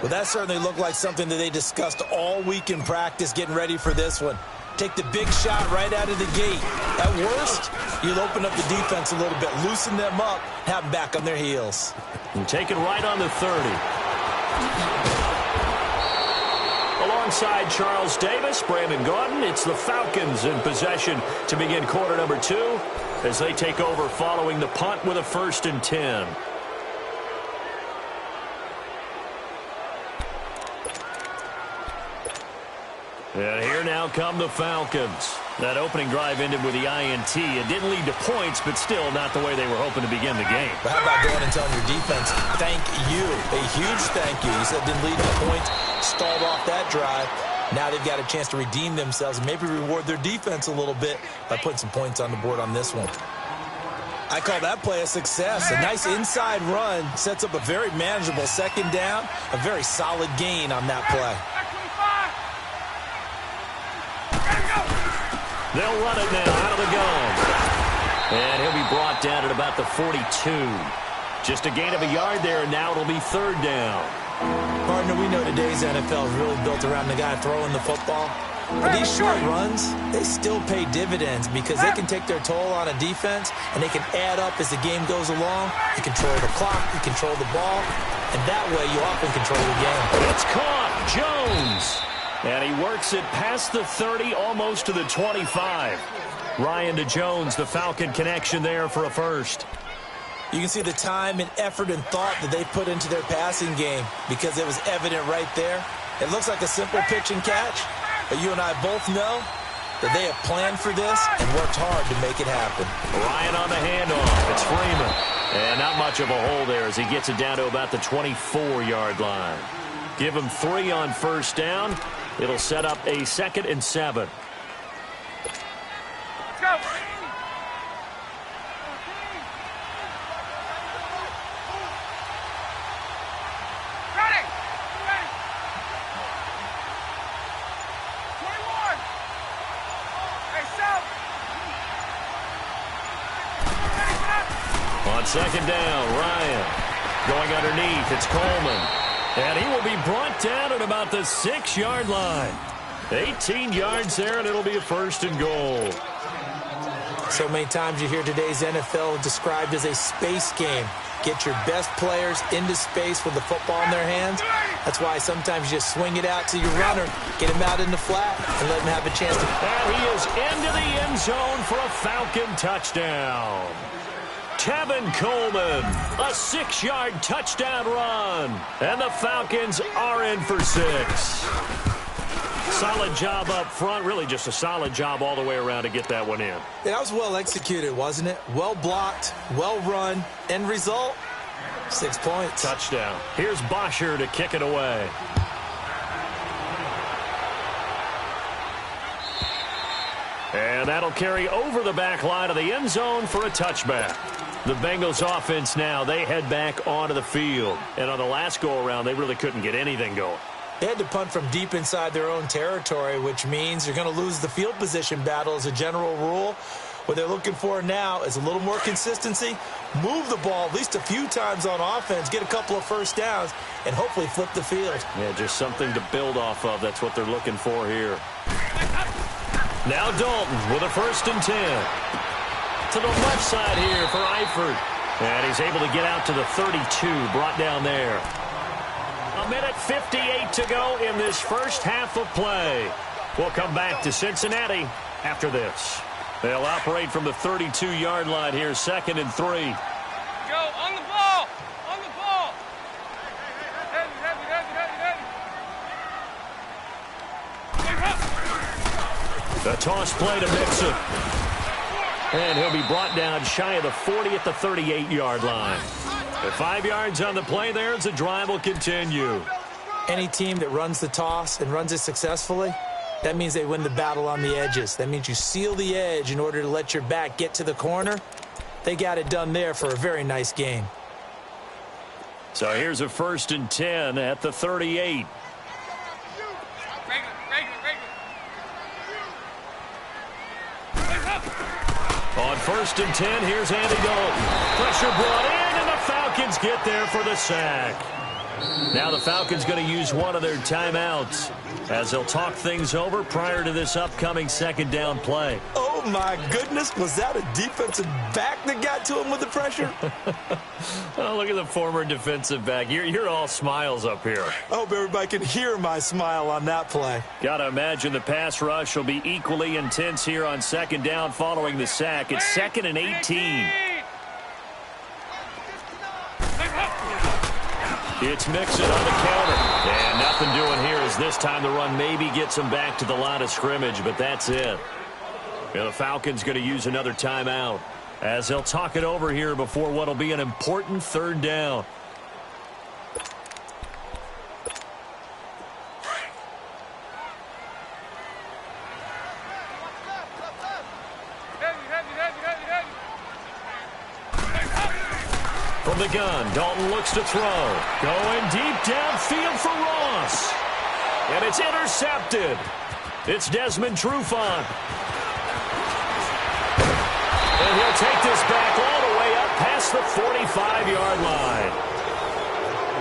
Well, that certainly looked like something that they discussed all week in practice getting ready for this one. Take the big shot right out of the gate. At worst, you'll open up the defense a little bit, loosen them up, have them back on their heels. And take it right on the 30. Alongside Charles Davis, Brandon Gaudin, it's the Falcons in possession to begin quarter number 2 as they take over following the punt with a 1st and 10. And here now come the Falcons. That opening drive ended with the INT. It didn't lead to points, but still not the way they were hoping to begin the game. But how about going and telling your defense, thank you, a huge thank you. You said it didn't lead to points, stalled off that drive. Now they've got a chance to redeem themselves and maybe reward their defense a little bit by putting some points on the board on this one. I call that play a success. A nice inside run sets up a very manageable 2nd down, a very solid gain on that play. They'll run it now out of the gun. And he'll be brought down at about the 42. Just a gain of a yard there, and now it'll be 3rd down. Partner, we know today's NFL is really built around the guy throwing the football. But these short runs, they still pay dividends because they can take their toll on a defense, and they can add up as the game goes along. You control the clock, you control the ball, and that way you often control the game. It's caught. Jones. And he works it past the 30, almost to the 25. Ryan to Jones, the Falcon connection there for a 1st. You can see the time and effort and thought that they put into their passing game because it was evident right there. It looks like a simple pitch and catch, but you and I both know that they have planned for this and worked hard to make it happen. Ryan on the handoff. It's Freeman. And not much of a hole there as he gets it down to about the 24-yard line. Give him 3 on 1st down. It'll set up a 2nd and 7. Let's go. Ready. 21. Hey, South. On 2nd down, Ryan going underneath. It's Coleman. And he will be brought down at about the 6-yard line. 18 yards there, and it'll be a 1st and goal. So many times you hear today's NFL described as a space game. Get your best players into space with the football in their hands. That's why sometimes you just swing it out to your runner, get him out in the flat, and let him have a chance to... And he is into the end zone for a Falcon touchdown. Tevin Coleman, a 6-yard touchdown run. And the Falcons are in for 6. Solid job up front. Really just a solid job all the way around to get that one in. Yeah, that was well executed, wasn't it? Well blocked, well run. End result, 6 points. Touchdown. Here's Bosher to kick it away. And that'll carry over the back line of the end zone for a touchback. The Bengals offense now, they head back onto the field. And on the last go-around, they really couldn't get anything going. They had to punt from deep inside their own territory, which means you're going to lose the field position battle as a general rule. What they're looking for now is a little more consistency, move the ball at least a few times on offense, get a couple of 1st downs, and hopefully flip the field. Yeah, just something to build off of. That's what they're looking for here. Now Dalton with a 1st and 10. To the left side here for Eifert. And he's able to get out to the 32, brought down there. 1:58 to go in this first half of play. We'll come back to Cincinnati after this. They'll operate from the 32-yard line here, 2nd and 3. Go on the ball. On the ball. Heavy. The toss play to Mixon. And he'll be brought down shy of the 40 at the 38-yard line. The 5 yards on the play there as the drive will continue. Any team that runs the toss and runs it successfully, that means they win the battle on the edges. That means you seal the edge in order to let your back get to the corner. They got it done there for a very nice game. So here's a 1st and 10 at the 38. On 1st and 10, here's Andy Dalton. Pressure brought in, and the Falcons get there for the sack. Now the Falcons going to use one of their timeouts as they'll talk things over prior to this upcoming second down play. Oh, my goodness. Was that a defensive back that got to him with the pressure? Oh, look at the former defensive back. You're all smiles up here. I hope everybody can hear my smile on that play. Got to imagine the pass rush will be equally intense here on second down following the sack. It's 2nd and 18. It's Mixon on the counter. And nothing doing here as this time the run maybe gets him back to the line of scrimmage, but that's it. And the Falcons going to use another timeout as they'll talk it over here before what will be an important third down. From the gun, Dalton looks to throw. Going deep downfield for Ross. And it's intercepted. It's Desmond Trufant. And he'll take this back all the way up past the 45-yard line.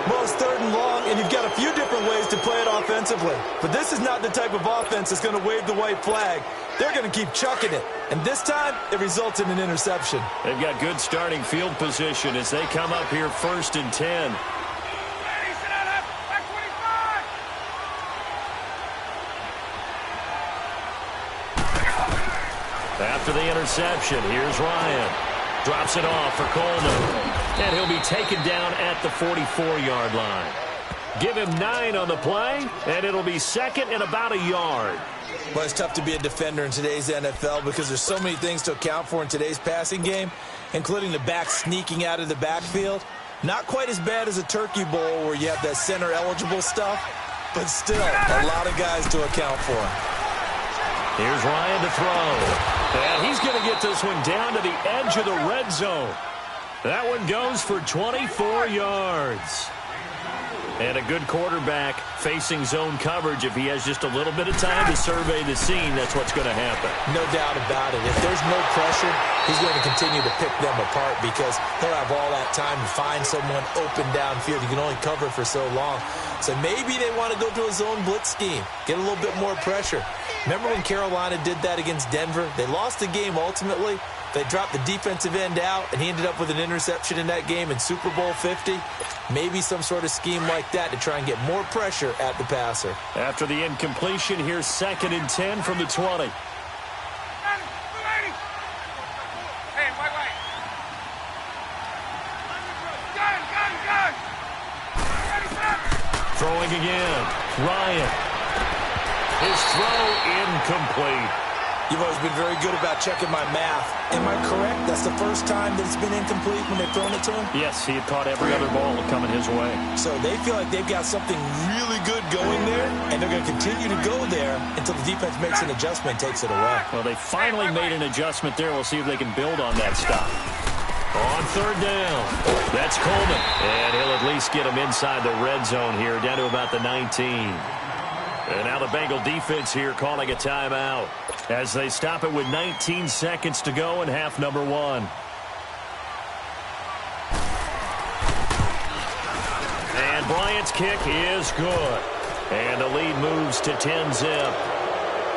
Well, it's 3rd and long, and you've got a few different ways to play it offensively. But this is not the type of offense that's going to wave the white flag. They're going to keep chucking it. And this time, it results in an interception. They've got good starting field position as they come up here 1st and 10. After the interception, here's Ryan. Drops it off for Coleman. And he'll be taken down at the 44-yard line. Give him 9 on the play, and it'll be 2nd and about a yard. Well, it's tough to be a defender in today's NFL because there's so many things to account for in today's passing game, including the back sneaking out of the backfield. Not quite as bad as a turkey bowl where you have that center-eligible stuff, but still a lot of guys to account for. Here's Ryan to throw. And he's going to get this one down to the edge of the red zone. That one goes for 24 yards. And a good quarterback facing zone coverage. If he has just a little bit of time to survey the scene, that's what's going to happen. No doubt about it. If there's no pressure, he's going to continue to pick them apart because he'll have all that time to find someone open downfield. You can only cover for so long. So maybe they want to go to a zone blitz scheme, get a little bit more pressure. Remember when Carolina did that against Denver? They lost the game ultimately. They dropped the defensive end out, and he ended up with an interception in that game in Super Bowl 50. Maybe some sort of scheme like that to try and get more pressure at the passer. After the incompletion, here's 2nd and 10 from the 20. Throwing again. Ryan. His throw incomplete. You've always been very good about checking my math. Am I correct? That's the first time that it's been incomplete when they've thrown it to him? Yes, he had caught every other ball coming his way. So they feel like they've got something really good going there, and they're going to continue to go there until the defense makes an adjustment and takes it away. Well, they finally made an adjustment there. We'll see if they can build on that stop. On 3rd down, that's Coleman. And he'll at least get him inside the red zone here, down to about the 19. And now the Bengal defense here calling a timeout as they stop it with 19 seconds to go in half number 1. And Bryant's kick is good. And the lead moves to 10-zip.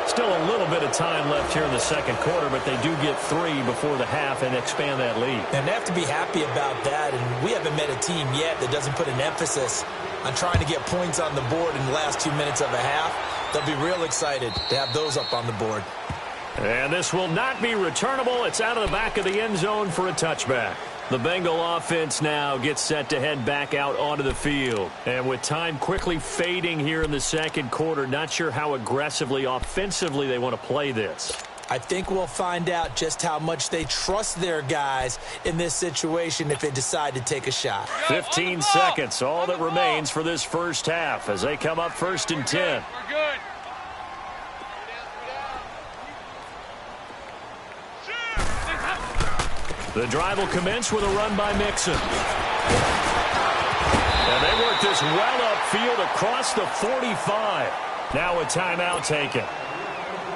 Still a little bit of time left here in the second quarter, but they do get 3 before the half and expand that lead. And they have to be happy about that, and we haven't met a team yet that doesn't put an emphasis on trying to get points on the board in the last 2 minutes of a half. They'll be real excited to have those up on the board. And this will not be returnable. It's out of the back of the end zone for a touchback. The Bengal offense now gets set to head back out onto the field. And with time quickly fading here in the second quarter, not sure how aggressively, offensively they want to play this. I think we'll find out just how much they trust their guys in this situation if they decide to take a shot. 15 seconds, all that remains for this first half as they come up 1st and 10. We're good. The drive will commence with a run by Mixon. And they work this well upfield across the 45. Now a timeout taken.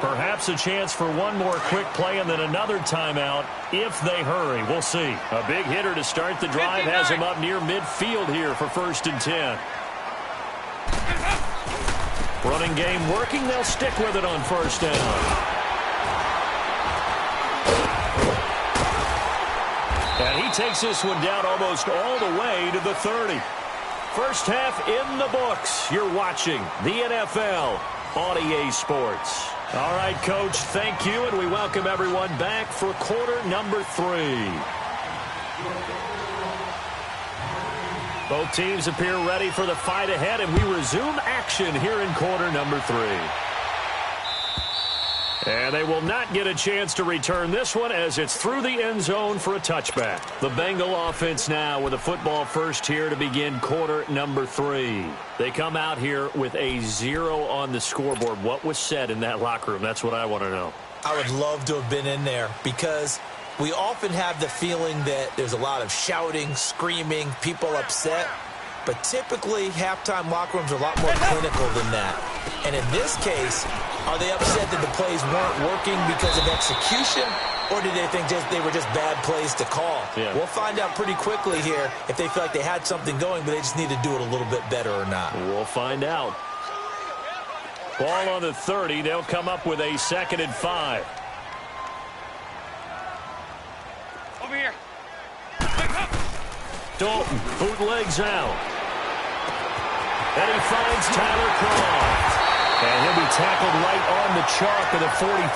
Perhaps a chance for one more quick play and then another timeout if they hurry. We'll see. A big hitter to start the drive has him up near midfield here for 1st and 10. Running game working. They'll stick with it on 1st down. And he takes this one down almost all the way to the 30. First half in the books. You're watching the NFL on EA Sports. All right, Coach, thank you, and we welcome everyone back for quarter number 3. Both teams appear ready for the fight ahead, and we resume action here in quarter number 3. And they will not get a chance to return this one as it's through the end zone for a touchback. The Bengal offense now with a football first here to begin quarter number 3. They come out here with a 0 on the scoreboard. What was said in that locker room? That's what I want to know. I would love to have been in there because we often have the feeling that there's a lot of shouting, screaming, people upset. But typically, halftime locker rooms are a lot more clinical than that. And in this case, are they upset that the plays weren't working because of execution, or did they think they were just bad plays to call? Yeah. We'll find out pretty quickly here if they feel like they had something going, but they just need to do it a little bit better or not. We'll find out. Ball on the 30. They'll come up with a 2nd and 5. Over here. Dalton bootlegs out. And he finds Tyler Croft. And he'll be tackled right on the chalk of the 45.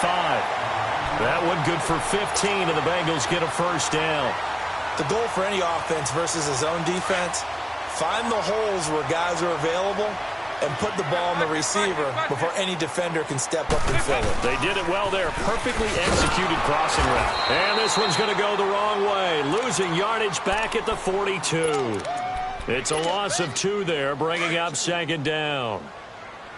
That one good for 15, and the Bengals get a 1st down. The goal for any offense versus a zone defense, find the holes where guys are available and put the ball on the receiver before any defender can step up and fill it. They did it well there. Perfectly executed crossing route. And this one's going to go the wrong way. Losing yardage back at the 42. It's a loss of 2 there, bringing up 2nd down.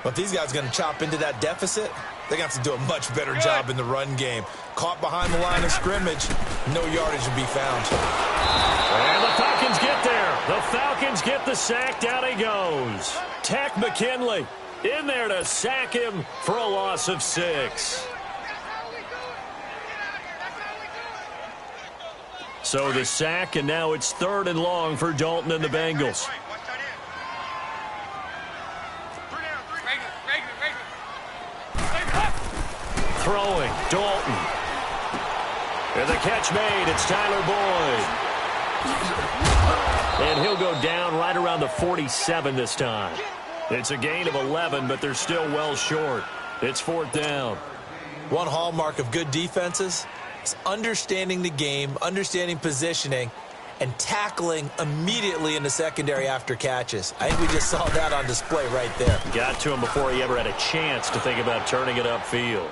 But if these guys are going to chop into that deficit, they're going to have to do a much better job in the run game. Caught behind the line of scrimmage, no yardage to be found. And the Falcons get there. The Falcons get the sack. Down he goes. Tack McKinley in there to sack him for a loss of 6. So the sack, and now it's 3rd and long for Dalton and the Bengals. Throwing, Dalton. And the catch made, it's Tyler Boyd. And he'll go down right around the 47 this time. It's a gain of 11, but they're still well short. It's 4th down. One hallmark of good defenses is understanding the game, understanding positioning, and tackling immediately in the secondary after catches. I think we just saw that on display right there. Got to him before he ever had a chance to think about turning it upfield.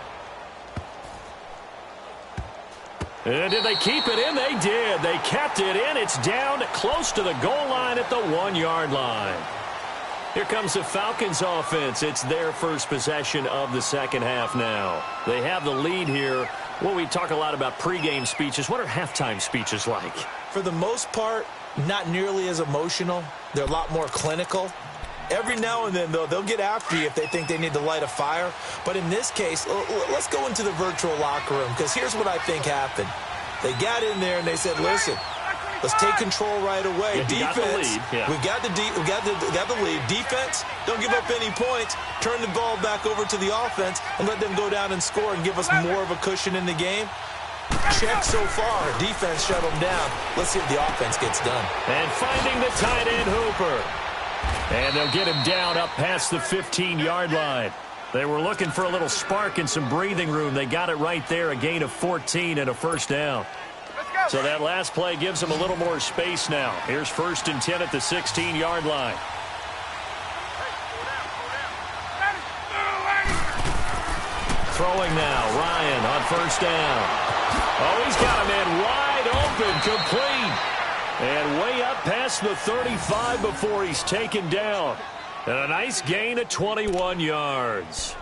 And did they keep it in? They did. They kept it in. It's down close to the goal line at the 1-yard line. Here comes the Falcons offense. It's their first possession of the 2nd half now. They have the lead here. Well, we talk a lot about pregame speeches. What are halftime speeches like? For the most part, not nearly as emotional. They're a lot more clinical. Every now and then, though, they'll get after you if they think they need to light a fire. But in this case, let's go into the virtual locker room, because here's what I think happened. They got in there and they said, listen, let's take control right away. Yeah, defense, we've got the lead. Defense, don't give up any points. Turn the ball back over to the offense and let them go down and score and give us more of a cushion in the game. Check so far. Defense shut them down. Let's see if the offense gets done. And finding the tight end, Hooper. And they'll get him down up past the 15-yard line. They were looking for a little spark and some breathing room. They got it right there, a gain of 14 and a 1st down. So that last play gives them a little more space now. Here's 1st and 10 at the 16-yard line. Throwing now, Ryan on 1st down. Oh, he's got a man wide open, complete. And way up past the 35 before he's taken down. And a nice gain of 21 yards.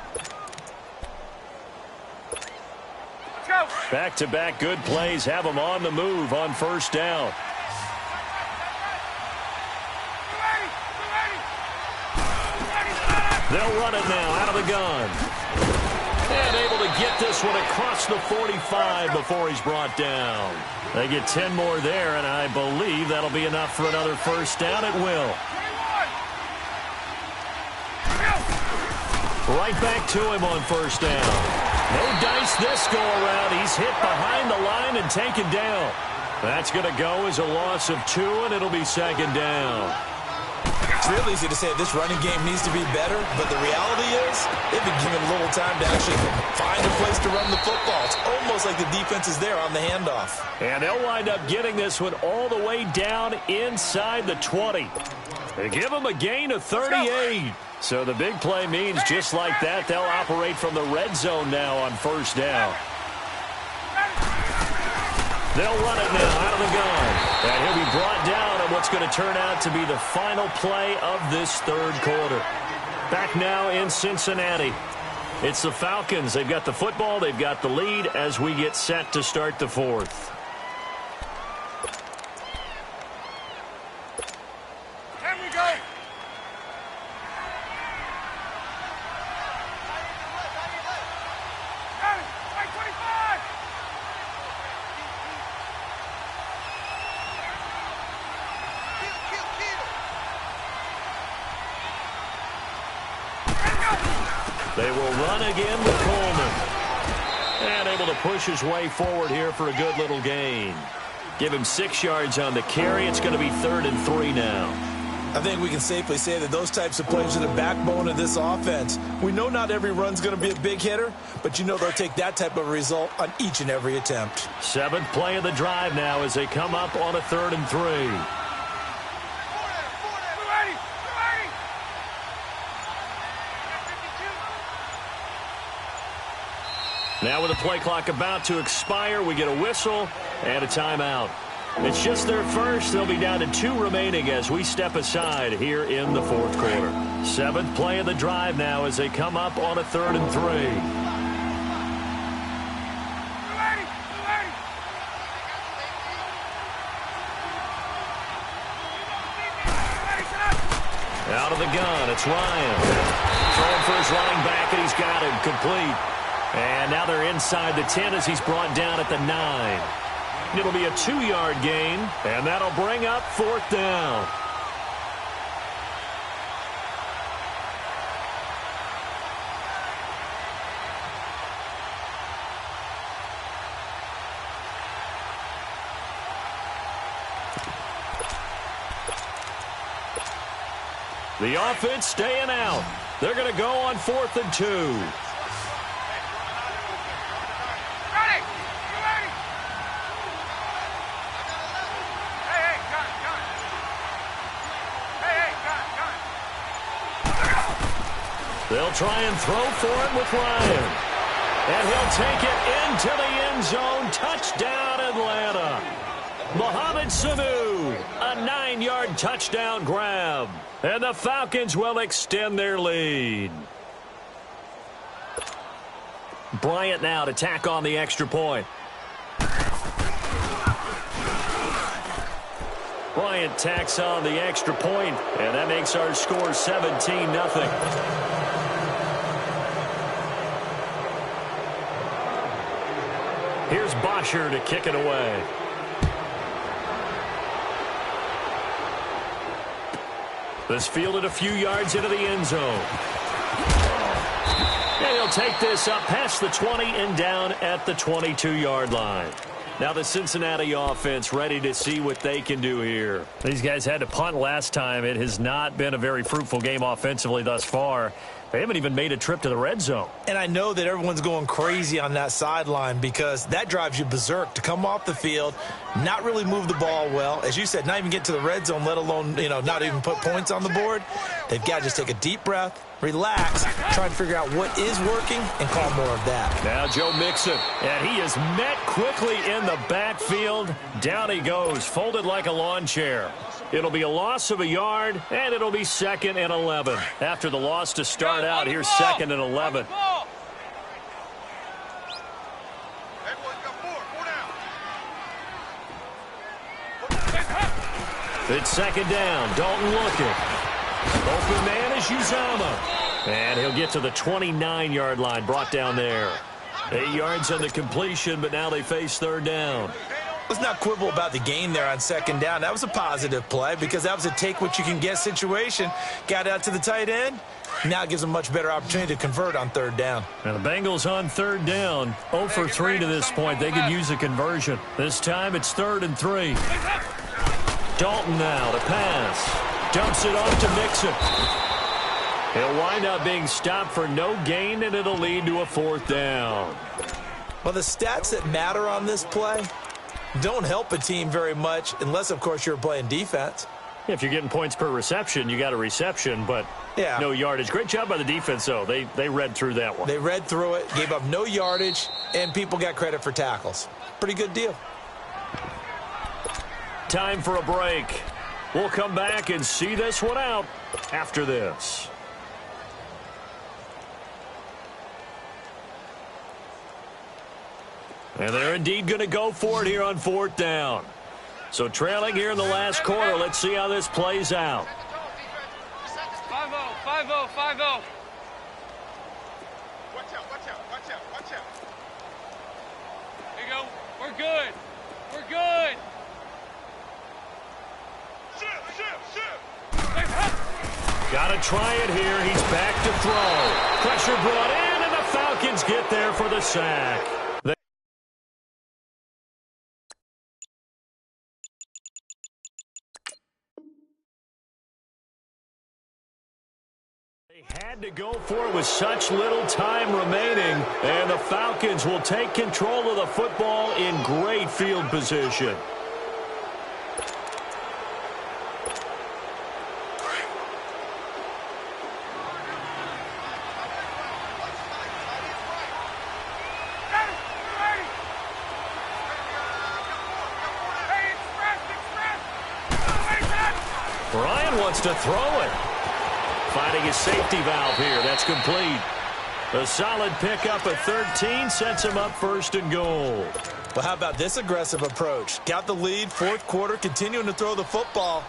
Back-to-back good plays have them on the move on 1st down. They'll run it now out of the gun. And able to get this one across the 45 before he's brought down. They get 10 more there, and I believe that'll be enough for another first down. It will. Right back to him on first down. No dice this go around. He's hit behind the line and taken down. That's going to go as a loss of 2, and it'll be second down. It's real easy to say this running game needs to be better, but the reality is they've been given little time to actually find a place to run the football. It's almost like the defense is there on the handoff. And they'll wind up getting this one all the way down inside the 20. They give them a gain of 38. So the big play means just like that, they'll operate from the red zone now on first down. They'll run it now out of the gun. And he'll be brought down on what's going to turn out to be the final play of this third quarter. Back now in Cincinnati. It's the Falcons. They've got the football. They've got the lead as we get set to start the fourth. Here we go. They will run again with Coleman. And able to push his way forward here for a good little gain. Give him 6 yards on the carry. It's going to be 3rd and 3 now. I think we can safely say that those types of plays are the backbone of this offense. We know not every run's going to be a big hitter, but you know they'll take that type of result on each and every attempt. 7th play of the drive now as they come up on a 3rd and 3. Now with the play clock about to expire, we get a whistle and a timeout. It's just their first. They'll be down to 2 remaining as we step aside here in the fourth quarter. 7th play of the drive now as they come up on a 3rd and 3. Out of the gun, it's Ryan. Throwing for his running back, and he's got him complete. And now they're inside the 10 as he's brought down at the 9. It'll be a 2-yard gain, and that'll bring up 4th down. The offense staying out. They're going to go on 4th and 2. They'll try and throw for it with Ryan. And he'll take it into the end zone. Touchdown, Atlanta. Mohamed Sanu, a 9-yard touchdown grab. And the Falcons will extend their lead. Bryant now to tack on the extra point. Bryant tacks on the extra point, and that makes our score 17-0. Here's Bosher to kick it away. This fielded a few yards into the end zone. And he'll take this up past the 20 and down at the 22-yard line. Now the Cincinnati offense ready to see what they can do here. These guys had to punt last time. It has not been a very fruitful game offensively thus far. They haven't even made a trip to the red zone. And I know that everyone's going crazy on that sideline because that drives you berserk to come off the field, not really move the ball well. As you said, not even get to the red zone, let alone, not even put points on the board. They've got to just take a deep breath, relax, try and figure out what is working and call more of that. Now Joe Mixon, and he is met quickly in the backfield. Down he goes, folded like a lawn chair. It'll be a loss of a yard, and it'll be 2nd and 11. After the loss to start out, here's 2nd and 11. It's 2nd down. Dalton looking. Open man is Uzama. And he'll get to the 29-yard line, brought down there. 8 yards on the completion, but now they face third down. Let's not quibble about the gain there on second down. That was a positive play because that was a take-what-you-can-get situation. Got out to the tight end. Now it gives them a much better opportunity to convert on third down. And the Bengals on third down. 0 for 3 to this point. They could use a conversion. This time it's 3rd and 3. Dalton now to pass. Dumps it off to Mixon. He'll wind up being stopped for no gain, and it'll lead to a 4th down. Well, the stats that matter on this play don't help a team very much unless, of course, you're playing defense. If you're getting points per reception, you got a reception, but no yardage. Great job by the defense, though. They read through that one. They read through it, gave up no yardage, and people got credit for tackles. Pretty good deal. Time for a break. We'll come back and see this one out after this. And they're indeed going to go for it here on 4th down. So trailing here in the last quarter. Let's see how this plays out. 5-0, 5-0, 5-0. Watch out, watch out, watch out, watch out. There you go. We're good. We're good. Got to try it here. He's back to throw. Pressure brought in, and the Falcons get there for the sack. They had to go for it with such little time remaining, and the Falcons will take control of the football in great field position. Ryan wants to throw it. Finding his safety valve here. That's complete. A solid pickup at 13 sets him up 1st and goal. Well, how about this aggressive approach? Got the lead, 4th quarter, continuing to throw the football.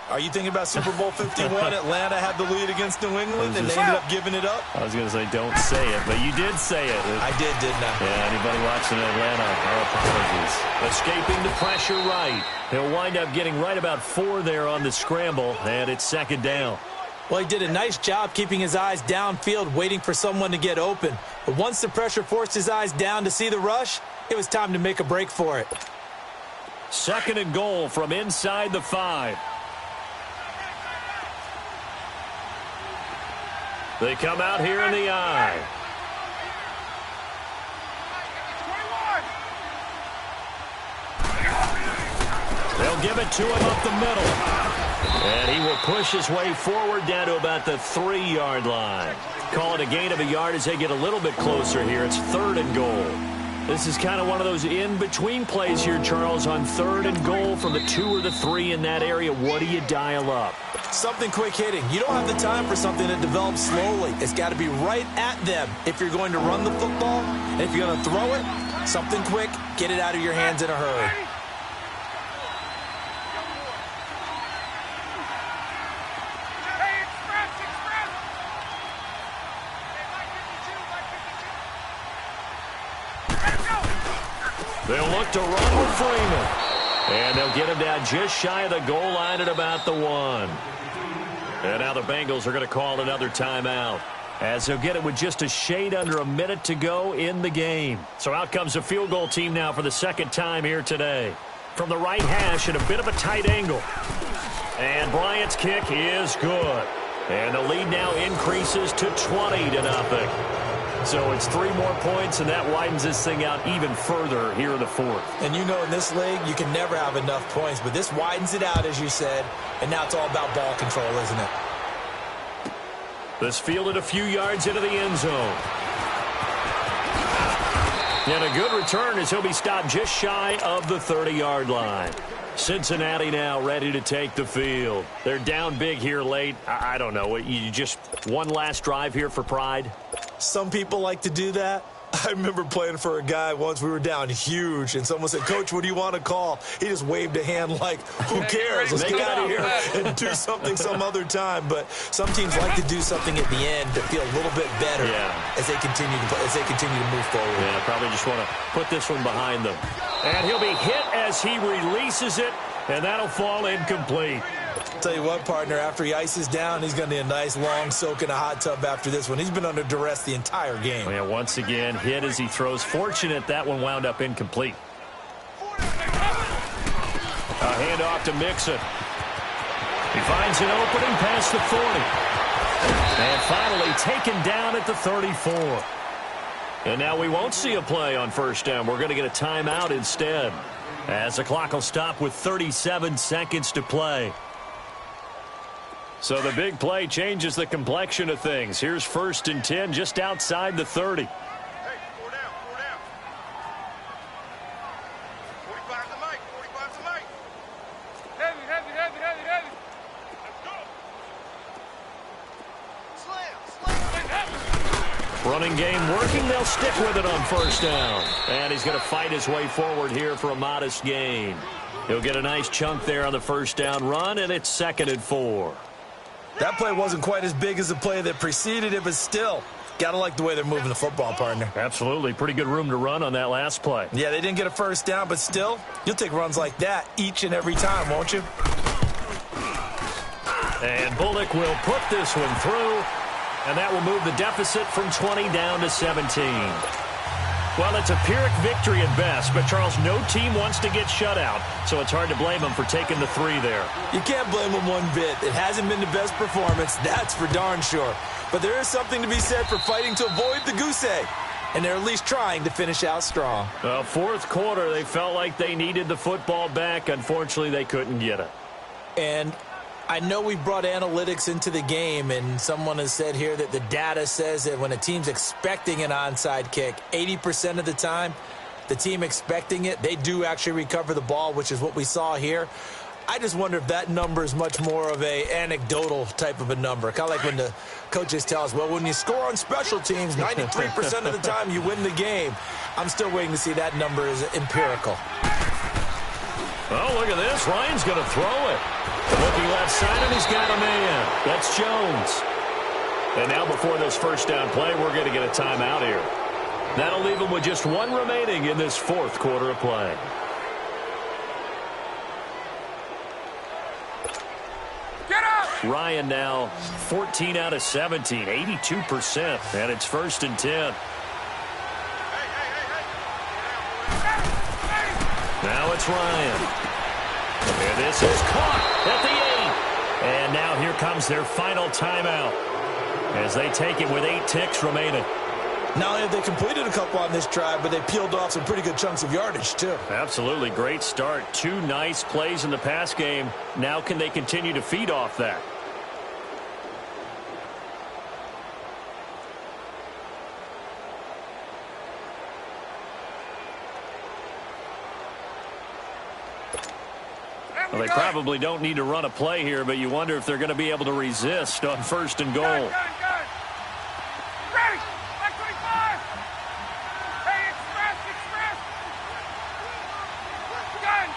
Are you thinking about Super Bowl 51? Atlanta had the lead against New England, and they ended up giving it up? I was going to say don't say it, but you did say it. I did, didn't I? Yeah, anybody watching Atlanta, our apologies. Escaping the pressure right. He'll wind up getting right about 4 there on the scramble, and it's 2nd down. Well, he did a nice job keeping his eyes downfield, waiting for someone to get open. But once the pressure forced his eyes down to see the rush, it was time to make a break for it. 2nd and goal from inside the 5. They come out here in the eye. They'll give it to him up the middle. And he will push his way forward down to about the 3-yard line. Call it a gain of a yard as they get a little bit closer here. It's 3rd and goal. This is kind of one of those in-between plays here, Charles, on 3rd and goal from the 2 or the 3 in that area. What do you dial up? Something quick hitting. You don't have the time for something that develops slowly. It's got to be right at them if you're going to run the football. And if you're going to throw it, something quick, get it out of your hands in a hurry. They'll look to run with Freeman. And they'll get him down just shy of the goal line at about the 1. And now the Bengals are going to call another timeout, as they'll get it with just a shade under a minute to go in the game. So out comes the field goal team now for the 2nd time here today. From the right hash at a bit of a tight angle. And Bryant's kick is good. And the lead now increases to 20-0. So it's 3 more points, and that widens this thing out even further here in the 4th. And you know in this league, you can never have enough points, but this widens it out, as you said, and now it's all about ball control, isn't it? This fielded a few yards into the end zone. And a good return as he'll be stopped just shy of the 30-yard line. Cincinnati now ready to take the field. They're down big here late. I don't know. You just one last drive here for pride? Some people like to do that. I remember playing for a guy once. We were down huge, and someone said, "Coach, what do you want to call?" He just waved a hand like, "Who cares? Let's get out of here and do something some other time." But some teams like to do something at the end to feel a little bit better as they continue to move forward. Yeah, probably just want to put this one behind them. And he'll be hit as he releases it, and that'll fall incomplete. Tell you what, partner, after he ices down, he's going to need a nice long soak in a hot tub after this one. He's been under duress the entire game. Yeah, once again, hit as he throws. Fortunate that one wound up incomplete. A handoff to Mixon. He finds an opening past the 40. And finally taken down at the 34. And now we won't see a play on first down. We're going to get a timeout instead, as the clock will stop with 37 seconds to play. So the big play changes the complexion of things. Here's 1st and 10 just outside the 30. Hey, 4 down. 45 to Mike. Heavy. Let's go. Slam. Running game working. They'll stick with it on first down. And he's going to fight his way forward here for a modest gain. He'll get a nice chunk there on the first down run, and it's 2nd and 4. That play wasn't quite as big as the play that preceded it, but still, got to like the way they're moving the football, partner. Absolutely. Pretty good room to run on that last play. Yeah, they didn't get a first down, but still, you'll take runs like that each and every time, won't you? And Bullock will put this one through, and that will move the deficit from 20 down to 17. Well, it's a Pyrrhic victory at best, but, Charles, no team wants to get shut out, so it's hard to blame them for taking the 3 there. You can't blame them one bit. It hasn't been the best performance, that's for darn sure. But there is something to be said for fighting to avoid the goose egg, and they're at least trying to finish out strong. Well, 4th quarter, they felt like they needed the football back. Unfortunately, they couldn't get it. And I know we brought analytics into the game, and someone has said here that the data says that when a team's expecting an onside kick, 80% of the time, the team expecting it, they do actually recover the ball, which is what we saw here. I just wonder if that number is much more of a anecdotal type of a number. Kind of like when the coaches tell us, well, when you score on special teams, 93% of the time you win the game. I'm still waiting to see that number is empirical. Oh, look at this. Ryan's going to throw it. Looking left side, and he's got a man. That's Jones. And now before this first down play, we're going to get a timeout here. That'll leave him with just 1 remaining in this 4th quarter of play. Get up! Ryan now 14 out of 17, 82%. And it's 1st and 10. Now it's Ryan. And this is caught at the 8. And now here comes their final timeout as they take it with 8 ticks remaining. Not only have they completed a couple on this drive, but they peeled off some pretty good chunks of yardage, too. Absolutely. Great start. 2 nice plays in the pass game. Now can they continue to feed off that? Well, they probably don't need to run a play here, but you wonder if they're going to be able to resist on 1st and goal. Gun. Ready! 25! Hey, express! Gun!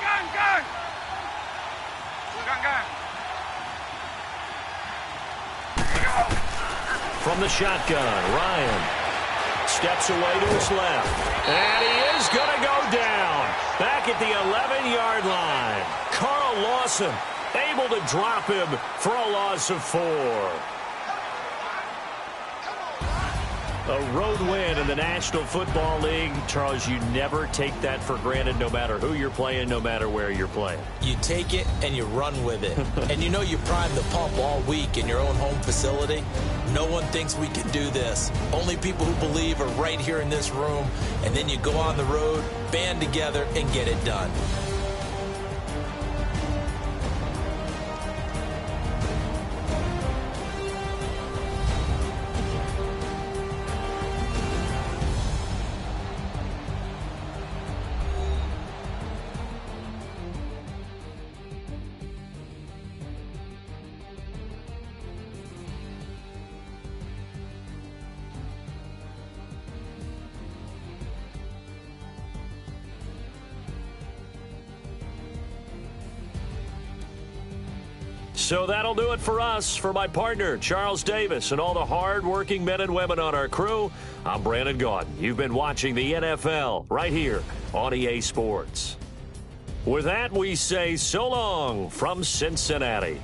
From the shotgun, Ryan steps away to his left. And he is going to go down. Back at the 11-yard line. Carl Lawson able to drop him for a loss of 4. A road win in the National Football League. Charles, you never take that for granted no matter who you're playing, no matter where you're playing. You take it and you run with it. And you know you prime the pump all week in your own home facility. No one thinks we can do this. Only people who believe are right here in this room. And then you go on the road, band together, and get it done. So that'll do it for us. For my partner, Charles Davis, and all the hard-working men and women on our crew, I'm Brandon Gaudin. You've been watching the NFL right here on EA Sports. With that, we say so long from Cincinnati.